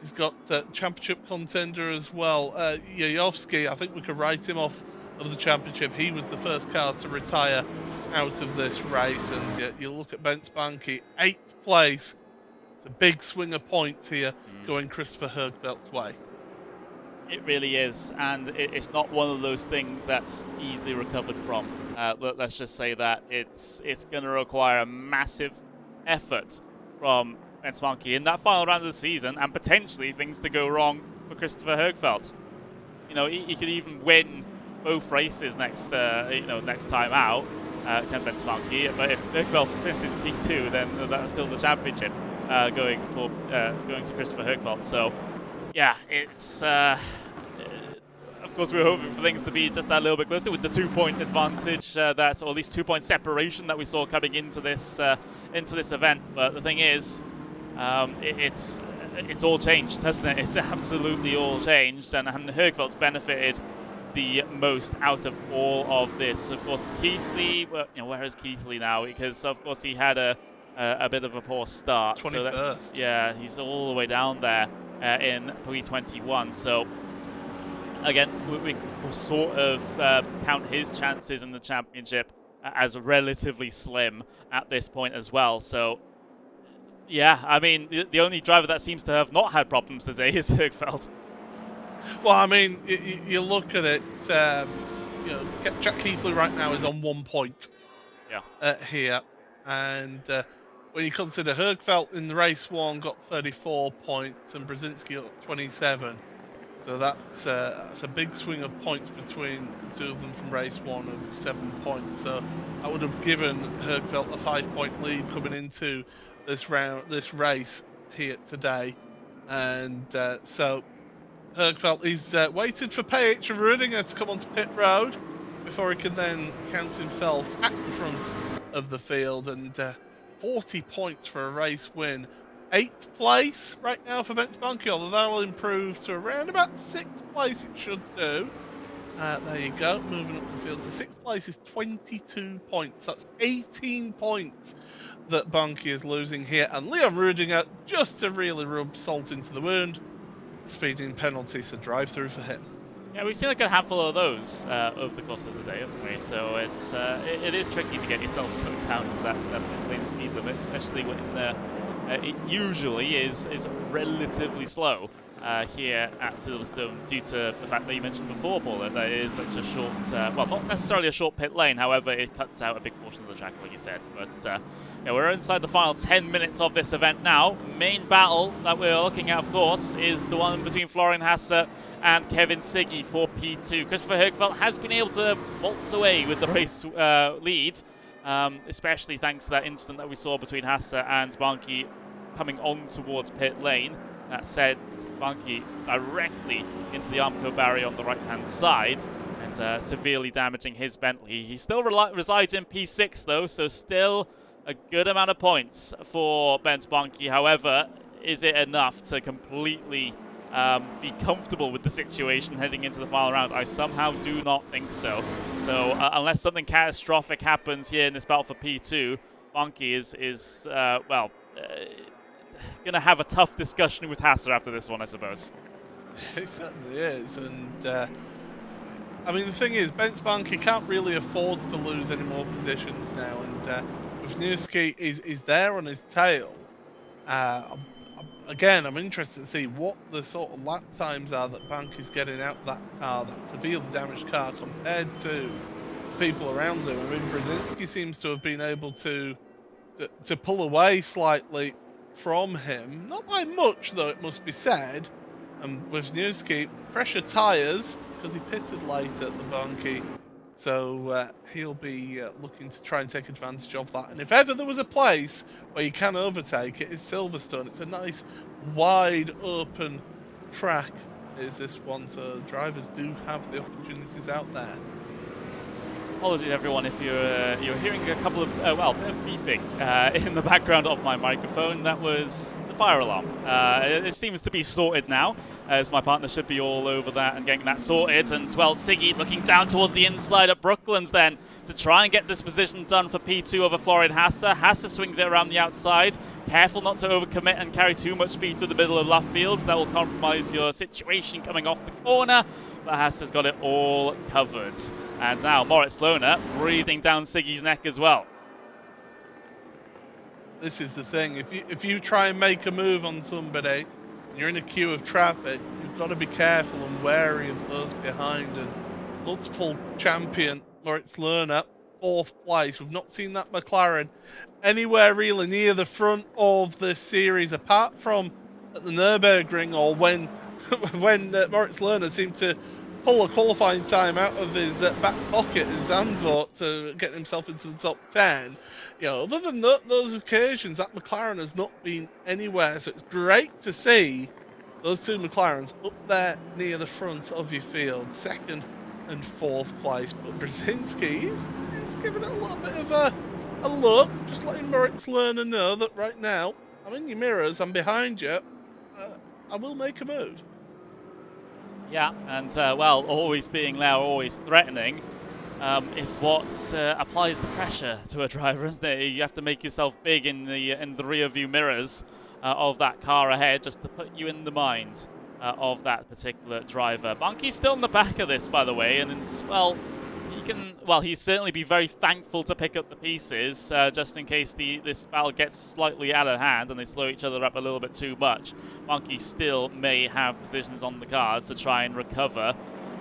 S2: He's got championship contender as well. Jajovski, I think we could write him off of the championship. He was the first car to retire out of this race. And you look at Bence Banki, 8th place. It's a big swing of points here going Christopher Hergveld's way.
S1: It really is, and it's not one of those things that's easily recovered from. Let's just say that it's going to require a massive effort from Bence Banki in that final round of the season, and potentially things to go wrong for Christopher Hergveld. You know, he could even win both races next time out, Ken Bence Banki. But if Hergveld finishes P2, then that's still the championship going to Christopher Hergveld. So, yeah, it's of course we're hoping for things to be just that little bit closer with the 2-point advantage, or at least 2-point separation that we saw coming into this event. But the thing is, it's all changed, hasn't it? It's absolutely all changed, and Hergveld's benefited the most out of all of this. Of course, Keithley, well, where is Keithley now? Because of course he had a bit of a poor start.
S2: 21st.
S1: So that's, yeah, he's all the way down there in P21. So again, we sort of count his chances in the championship as relatively slim at this point as well. So yeah, I mean, the only driver that seems to have not had problems today is Hergveld.
S2: Well, I mean, you look at it, Jack Keithley right now is on 1 point here. And when you consider Hergveld in the race one got 34 points and Brzezinski got 27. So that's a big swing of points between the two of them from race one of 7 points. So that would have given Hergveld a 5-point lead coming into this race here today. And so Hergveld, he's waited for P.H. Rudinger to come onto pit road before he can then count himself at the front of the field. And 40 points for a race win. 8th place right now for Bence Banki, although that will improve to around about 6th place it should do. There you go, moving up the field. So 6th place is 22 points. That's 18 points that Banki is losing here. And Leon Rudinger, just to really rub salt into the wound, speeding penalty, so drive through for him.
S1: Yeah, we've seen a good handful of those over the course of the day, haven't we? So it is tricky to get yourself slowed down to that lane speed limit, especially when it usually is relatively slow here at Silverstone due to the fact that you mentioned before, Paul, that it is such a short, well, not necessarily a short pit lane, however, it cuts out a big portion of the track, like you said. But yeah, we're inside the final 10 minutes of this event now. Main battle that we're looking at, of course, is the one between Florian Hasse and Kevin Siggy for P2. Christopher Hergveld has been able to waltz away with the race lead, especially thanks to that incident that we saw between Hasse and Banki coming on towards pit lane. That sent Bunky directly into the Armco barrier on the right-hand side and severely damaging his Bentley. He still resides in P6 though, so still a good amount of points for Bent Bunky. However, is it enough to completely be comfortable with the situation heading into the final round? I somehow do not think so. So unless something catastrophic happens here in this battle for P2, Bunky is going to have a tough discussion with Hasser after this one, I suppose.
S2: It certainly is, and I mean, the thing is, Bent Bunky can't really afford to lose any more positions now, and Wisniewski is there on his tail. Again, I'm interested to see what the sort of lap times are that Bunky's getting out of that car, that severely damaged car, compared to people around him. I mean, Brzezinski seems to have been able to pull away slightly from him, not by much though, it must be said. And Wisniewski, fresher tyres because he pitted late at the Bunky, so he'll be looking to try and take advantage of that. And if ever there was a place where you can overtake, it is Silverstone. It's a nice wide open track is this one, so drivers do have the opportunities out there.
S1: Apologies everyone if you're hearing a couple of beeping in the background of my microphone. That was the fire alarm. It seems to be sorted now, as my partner should be all over that and getting that sorted. And well, Siggy looking down towards the inside at Brooklands then to try and get this position done for P2 over Florian Hasser. Hasser swings it around the outside. Careful not to overcommit and carry too much speed through the middle of left field. That will compromise your situation coming off the corner. But Hasser's got it all covered. And now Moritz Lohner breathing down Siggy's neck as well.
S2: This is the thing. If you try and make a move on somebody, and you're in a queue of traffic, you've got to be careful and wary of those behind. And multiple champion Moritz Lohner, 4th place. We've not seen that McLaren anywhere really near the front of the series, apart from at the Nürburgring, or when Moritz Lohner seemed to pull a qualifying time out of his back pocket at Zandvoort to get himself into the top 10. You know, other than those occasions, that McLaren has not been anywhere. So it's great to see those two McLarens up there near the front of your field, 2nd and 4th place. But Brzezinski, he's giving it a little bit of a look, just letting Moritz Lohner know that right now, I'm in your mirrors, I'm behind you, I will make a move.
S1: Yeah, and well, always being loud, always threatening is what applies the pressure to a driver, isn't it? You have to make yourself big in the rear view mirrors of that car ahead, just to put you in the mind of that particular driver. Bunky's still in the back of this, by the way, and it's, well, he'd certainly be very thankful to pick up the pieces, just in case this battle gets slightly out of hand and they slow each other up a little bit too much. Bunky still may have positions on the cards to try and recover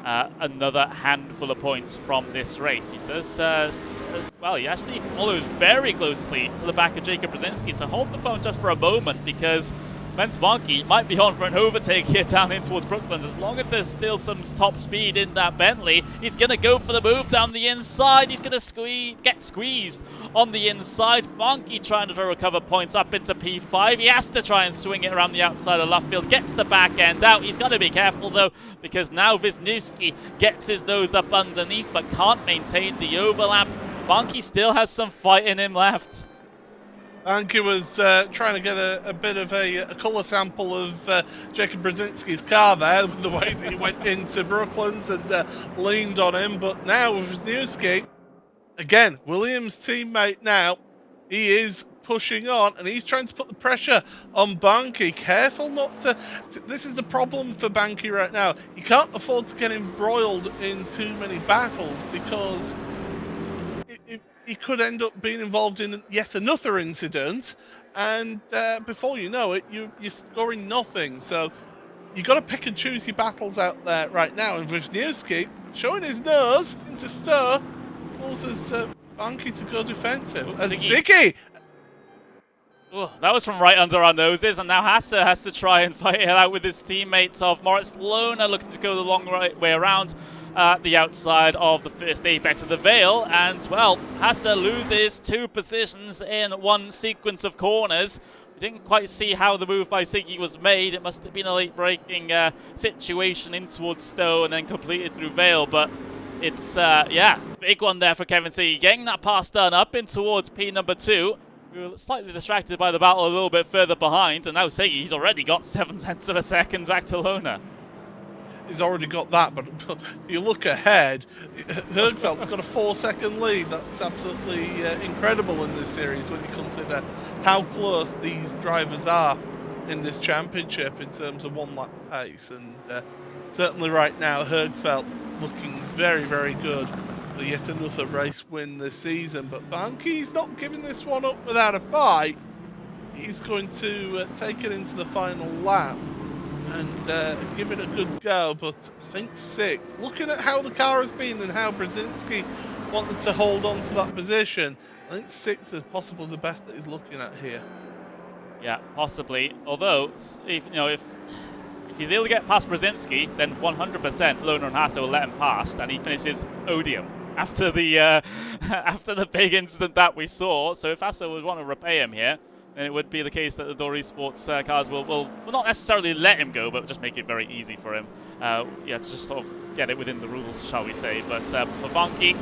S1: another handful of points from this race. He does, well, he actually follows very closely to the back of Jacob Brzezinski, so hold the phone just for a moment, because Bent Bunky might be on for an overtake here down in towards Brooklands. As long as there's still some top speed in that Bentley, he's going to go for the move down the inside. He's going to get squeezed on the inside. Bunky trying to recover points up into P5. He has to try and swing it around the outside of left field. Gets the back end out. He's got to be careful though, because now Wisniewski gets his nose up underneath but can't maintain the overlap. Bunky still has some fight in him left.
S2: Bunky was trying to get a bit of a colour sample of Jacob Brzezinski's car there, with the way that he went into Brooklands and leaned on him. But now with Wisniewski, again, Williams' teammate now, he is pushing on and he's trying to put the pressure on Bunky. Careful not to this is the problem for Bunky right now. He can't afford to get embroiled in too many battles, because he could end up being involved in yet another incident, and before you know it, you're scoring nothing. So you got to pick and choose your battles out there right now. And Wisniewski showing his nose into Stir causes Bunky to go defensive. And Ziggy!
S1: Oh, that was from right under our noses, and now Hasser has to try and fight it out with his teammates of Moritz Lohner, looking to go the long way around the outside of the first apex of the Vale. And, well, Hasser loses 2 positions in one sequence of corners. We didn't quite see how the move by Siggy was made. It must have been a late braking situation in towards Stowe and then completed through Vale, but it's, yeah, big one there for Kevin Siggy. Getting that pass done up in towards P number 2. We were slightly distracted by the battle a little bit further behind, and now Siggy, he's already got 7/10 of a second back to Lona.
S2: He's already got that, but you look ahead, Högfeldt's got a 4-second lead. That's absolutely incredible in this series when you consider how close these drivers are in this championship in terms of one-lap pace. And certainly right now, Högfeldt looking very, very good for yet another race win this season. But Banki's not giving this one up without a fight. He's going to take it into the final lap and give it a good go, but I think 6th. Looking at how the car has been and how Brzezinski wanted to hold on to that position, I think 6th is possibly the best that he's looking at here.
S1: Yeah, possibly. Although, if he's able to get past Brzezinski, then 100% Lona and Hasse will let him past, and he finishes odium after the after the big incident that we saw. So if Hasse would want to repay him here, and it would be the case that the Door Esports cars will not necessarily let him go, but just make it very easy for him. Yeah, to just sort of get it within the rules, shall we say. But for Banki,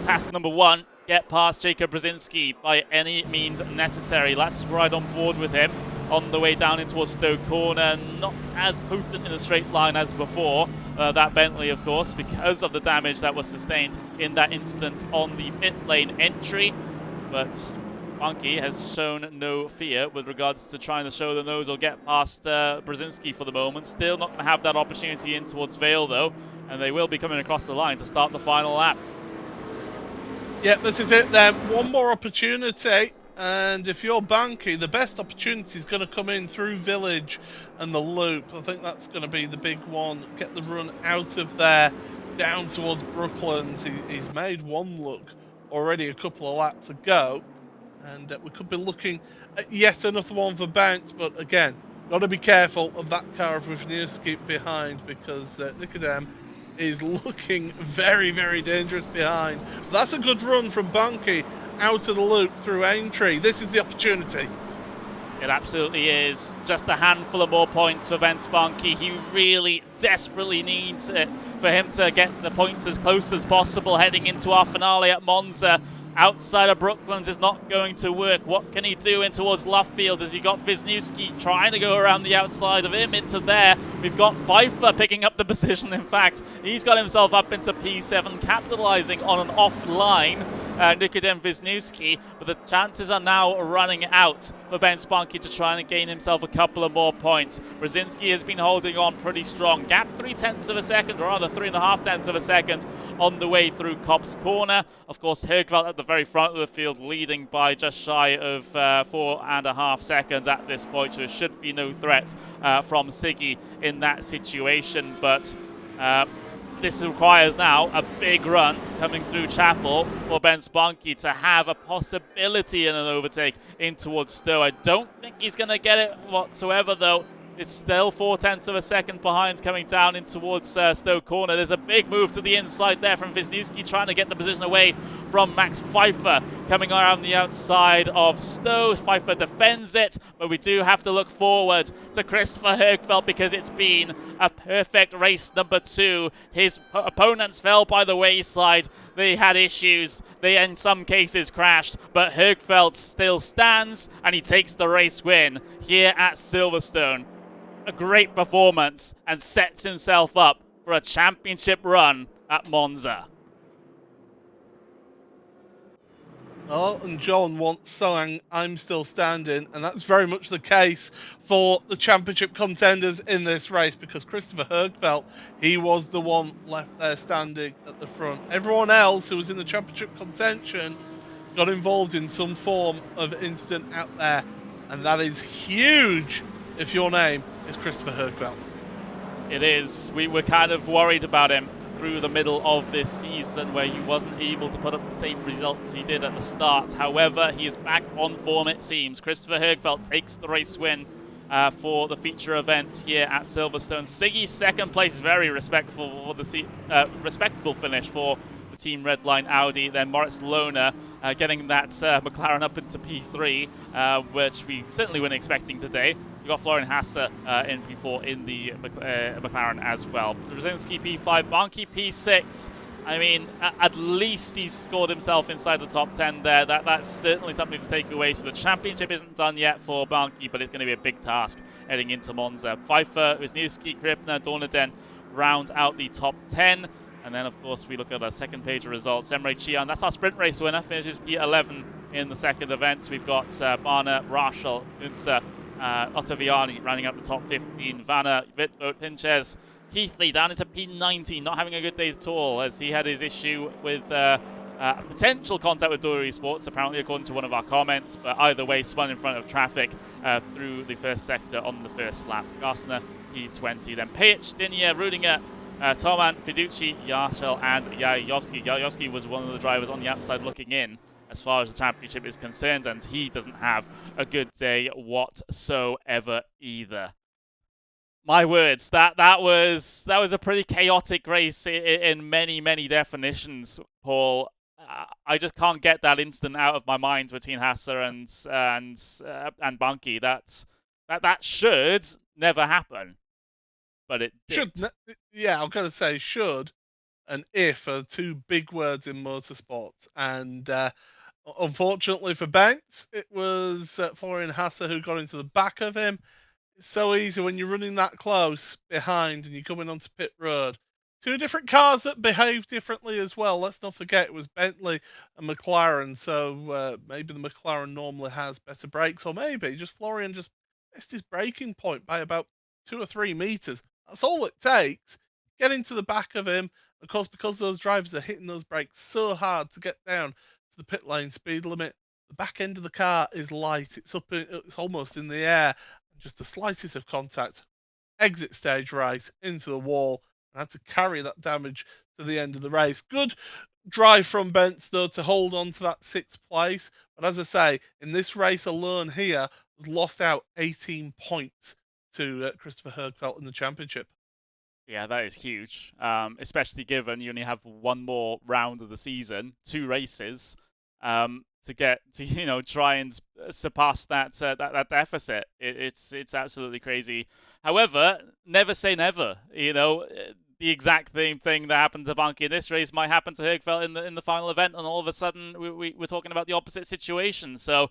S1: task number 1, get past Jacob Brzezinski by any means necessary. Let's ride on board with him on the way down in towards Stowe Corner. Not as potent in a straight line as before. That Bentley, of course, because of the damage that was sustained in that incident on the pit lane entry. But Banki has shown no fear with regards to trying to show the nose or get past Brzezinski for the moment. Still not going to have that opportunity in towards Vale, though, and they will be coming across the line to start the final lap.
S2: Yeah, this is it then. One more opportunity, and if you're Banki, the best opportunity is going to come in through Village and the loop. I think that's going to be the big one. Get the run out of there, down towards Brooklands. He's made one look already a couple of laps ago. And we could be looking at yet another one for Bounce, but again, got to be careful of that car of Wisniewski behind, because Nikodem is looking very, very dangerous behind. But that's a good run from Banki out of the loop through Aintree. This is the opportunity.
S1: It absolutely is. Just a handful of more points for Ben Spanky. He really desperately needs it for him to get the points as close as possible heading into our finale at Monza. Outside of Brooklands is not going to work. What can he do in towards Luffield as you got Wisniewski trying to go around the outside of him into there. We've got Pfeiffer picking up the position. In fact, he's got himself up into P7, capitalizing on an offline Nikodem Wisniewski, but the chances are now running out for Ben Spanky to try and gain himself a couple of more points. Brzezinski has been holding on pretty strong. Gap 3/10 of a second, or rather 3.5 of a second on the way through Kopp's Corner. Of course, Högfeldt at the very front of the field, leading by just shy of 4.5 seconds at this point, so there should be no threat from Siggy in that situation, but this requires now a big run coming through Chapel for Ben Spanky to have a possibility in an overtake in towards Stowe. I don't think he's going to get it whatsoever, though. It's still 0.4 of a second behind coming down in towards Stowe Corner. There's a big move to the inside there from Wisniewski, trying to get the position away from Max Pfeiffer coming around the outside of Stowe. Pfeiffer defends it, but we do have to look forward to Christopher Högfeldt because it's been a perfect race number 2. His opponents fell by the wayside. They had issues. They, in some cases, crashed, but Högfeldt still stands and he takes the race win here at Silverstone. A great performance and sets himself up for a championship run at Monza.
S2: Oh, and John wants saying I'm still standing, and that's very much the case for the championship contenders in this race, because Christopher Högfeldt, he was the one left there standing at the front. Everyone else who was in the championship contention got involved in some form of incident out there, and that is huge if your name is Christopher Högfeldt.
S1: It is. We were kind of worried about him through the middle of this season where he wasn't able to put up the same results he did at the start. However, he is back on form, it seems. Christopher Högfeldt takes the race win for the feature event here at Silverstone. Siggy's second place, very respectable for the respectable finish for the the Team Redline Audi, then Moritz Lohner getting that McLaren up into P3, which we certainly weren't expecting today. We got Florian Hasse in P4 in the McLaren as well. Brzezinski P5, Barnky P6. I mean, at least he's scored himself inside the top 10 there. That's certainly something to take away. So the championship isn't done yet for Barnky, but it's going to be a big task heading into Monza. Pfeiffer, Wisniewski, Krippner, Dorneden round out the top 10. And then, of course, we look at our second page of results. Emre Cihan, that's our sprint race winner, finishes P11 in the second event. We've got Barner, Rachel, Unser, Ottaviani rounding up the top 15. Vanna, Wittvoet, Pinches, Keithley down into P19, not having a good day at all, as he had his issue with potential contact with Dory Esports, apparently, according to one of our comments. But either way, spun in front of traffic through the first sector on the first lap. Garsner, P20. Then Page, Dinia, Rudinger, Toman, Fiducci, Yarshel, and Jajovski. Jajovski was one of the drivers on the outside looking in as far as the championship is concerned, and he doesn't have a good day whatsoever either. My words, that was a pretty chaotic race in many definitions, Paul. I just can't get that instant out of my mind between Hasse and Barnky. That should never happen, but it did.
S2: Yeah, I'm gonna say should and if are two big words in motorsports, and unfortunately for Banks, it was Florian Hasse who got into the back of him. It's so easy when you're running that close behind and you're coming onto pit road. Two different cars that behave differently as well. Let's not forget it was Bentley and McLaren, so maybe the McLaren normally has better brakes, or maybe just Florian just missed his braking point by about 2 or 3 meters. That's all it takes. Get into the back of him. Of course, because those drivers are hitting those brakes so hard to get down to the pit lane speed limit, the back end of the car is light. It's almost in the air. Just the slightest of contact, exit stage right into the wall, and had to carry that damage to the end of the race. Good drive from Bentz, though, to hold on to that 6th place. But as I say, in this race alone here, has lost out 18 points to Christopher Hergfeldt in the championship.
S1: Yeah, that is huge, especially given you only have one more round of the season, 2 races, to get to try and surpass that deficit. It's absolutely crazy. However, never say never. The exact same thing that happened to Barnky in this race might happen to Hergfeldt in the final event, and all of a sudden we're talking about the opposite situation. So.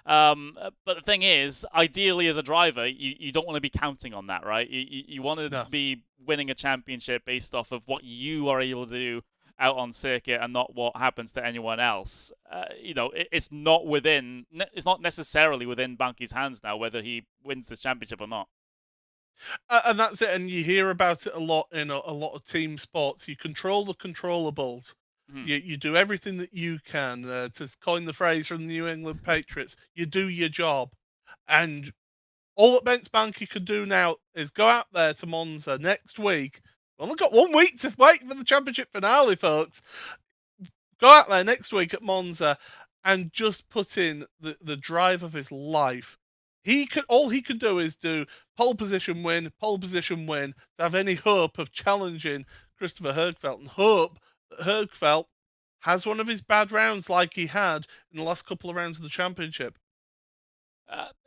S1: But the thing is, ideally as a driver, you don't want to be counting on that, right? You want to be winning a championship based off of what you are able to do out on circuit and not what happens to anyone else. It's not necessarily within Barnky's hands now whether he wins this championship or not.
S2: And that's it. And you hear about it a lot in a lot of team sports. You control the controllables. You do everything that you can, to coin the phrase from the New England Patriots, you do your job. And all that Bence Barnky could do now is go out there to Monza next week. We've only got 1 week to wait for the championship finale, folks. Go out there next week at Monza and just put in the drive of his life. All he can do is do pole position win, to have any hope of challenging Christopher Hergfeldt, and hope that Hergfeldt has one of his bad rounds like he had in the last couple of rounds of the championship.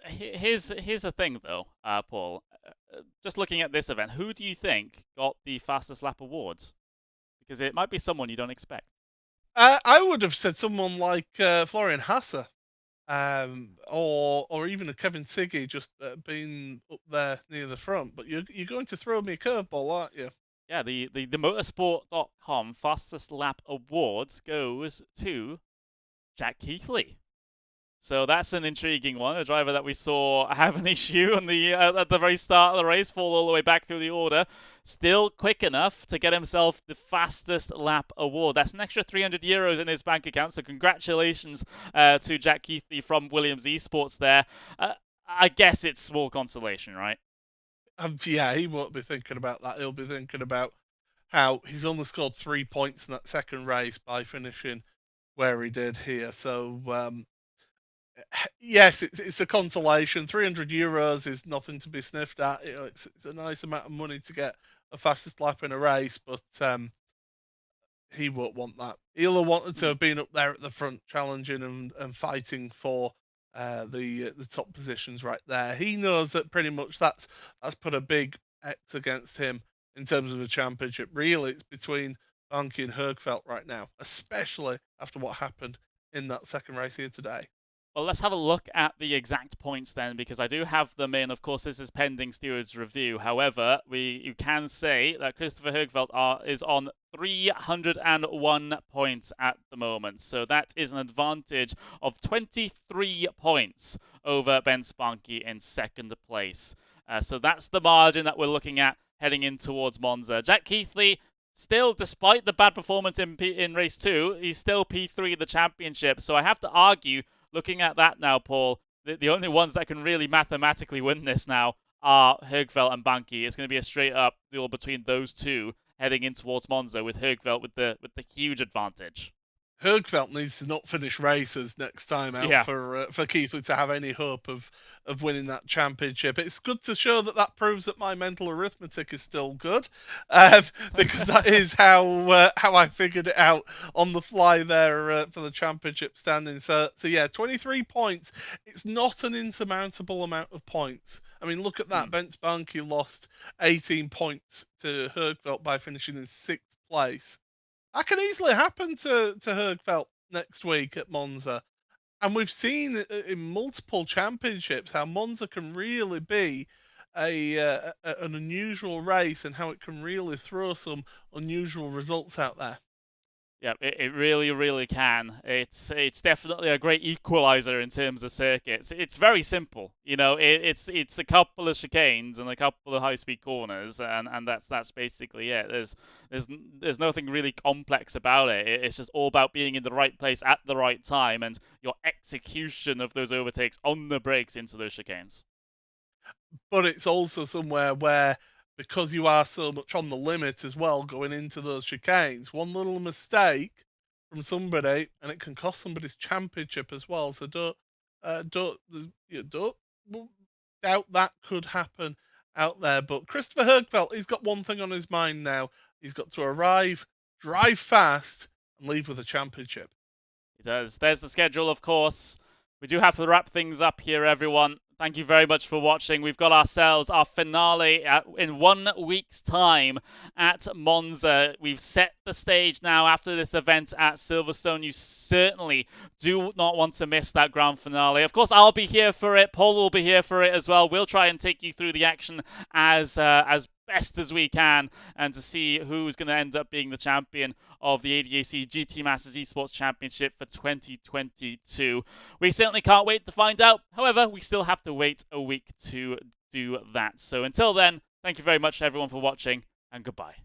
S1: Here's the thing, though, Paul. Just looking at this event, who do you think got the fastest lap awards? Because it might be someone you don't expect.
S2: I would have said someone like Florian Hasse, or even a Kevin Siggy, just being up there near the front. But you're going to throw me a curveball, aren't you?
S1: Yeah, the motorsport.com fastest lap awards goes to Jack Keithley. So that's an intriguing one. A driver that we saw have an issue on at the very start of the race, fall all the way back through the order. Still quick enough to get himself the fastest lap award. That's an extra €300 in his bank account. So congratulations to Jack Keithley from Williams Esports there. I guess it's small consolation, right?
S2: Yeah, he won't be thinking about that. He'll be thinking about how he's only scored 3 points in that second race by finishing where he did here. So, yes, it's a consolation. €300 is nothing to be sniffed at. It's a nice amount of money to get a fastest lap in a race, but he won't want that. He'll have wanted to have been up there at the front, challenging and fighting for the top positions right there. He knows that pretty much that's put a big X against him in terms of a championship. Really, it's between Banki and Hergfeldt right now, especially after what happened in that second race here today.
S1: Well, let's have a look at the exact points then, because I do have them in. Of course, this is pending stewards review. However, you can say that Christopher Hergfeldt is on 301 points at the moment. So that is an advantage of 23 points over Ben Spanky in second place. So that's the margin that we're looking at heading in towards Monza. Jack Keithley, still, despite the bad performance in race 2, he's still P3 in the championship. So I have to argue, looking at that now, Paul, the only ones that can really mathematically win this now are Hergfeldt and Banki. It's going to be a straight-up duel between those two heading in towards Monza, with Hergfeldt with the huge advantage.
S2: Hergfeldt needs to not finish races next time out for Keithley to have any hope of winning that championship. It's good to show that proves that my mental arithmetic is still good, because that is how I figured it out on the fly there for the championship standing. So yeah, 23 points. It's not an insurmountable amount of points. I mean, look at that. Ben Spanky lost 18 points to Hergfeldt by finishing in 6th place. That can easily happen to Hergfeldt next week at Monza. And we've seen in multiple championships how Monza can really be an unusual race, and how it can really throw some unusual results out there.
S1: Yeah, it really, really can. It's definitely a great equalizer in terms of circuits. It's very simple, you know. It's a couple of chicanes and a couple of high-speed corners, and that's basically it. There's nothing really complex about it. It's just all about being in the right place at the right time, and your execution of those overtakes on the brakes into those chicanes.
S2: But it's also somewhere where, because you are so much on the limit as well going into those chicanes, one little mistake from somebody and it can cost somebody's championship as well. So don't doubt that could happen out there. But Christopher Hergfeldt, he's got one thing on his mind now. He's got to arrive, drive fast, and leave with a championship.
S1: He does. There's the schedule, of course. We do have to wrap things up here, everyone. Thank you very much for watching. We've got ourselves our finale in 1 week's time at Monza. We've set the stage now after this event at Silverstone. You certainly do not want to miss that grand finale. Of course, I'll be here for it. Paul will be here for it as well. We'll try and take you through the action as best as we can, and to see who's going to end up being the champion of the ADAC GT Masters Esports Championship for 2022. We certainly can't wait to find out. However, we still have to wait a week to do that. So until then, thank you very much everyone for watching, and goodbye.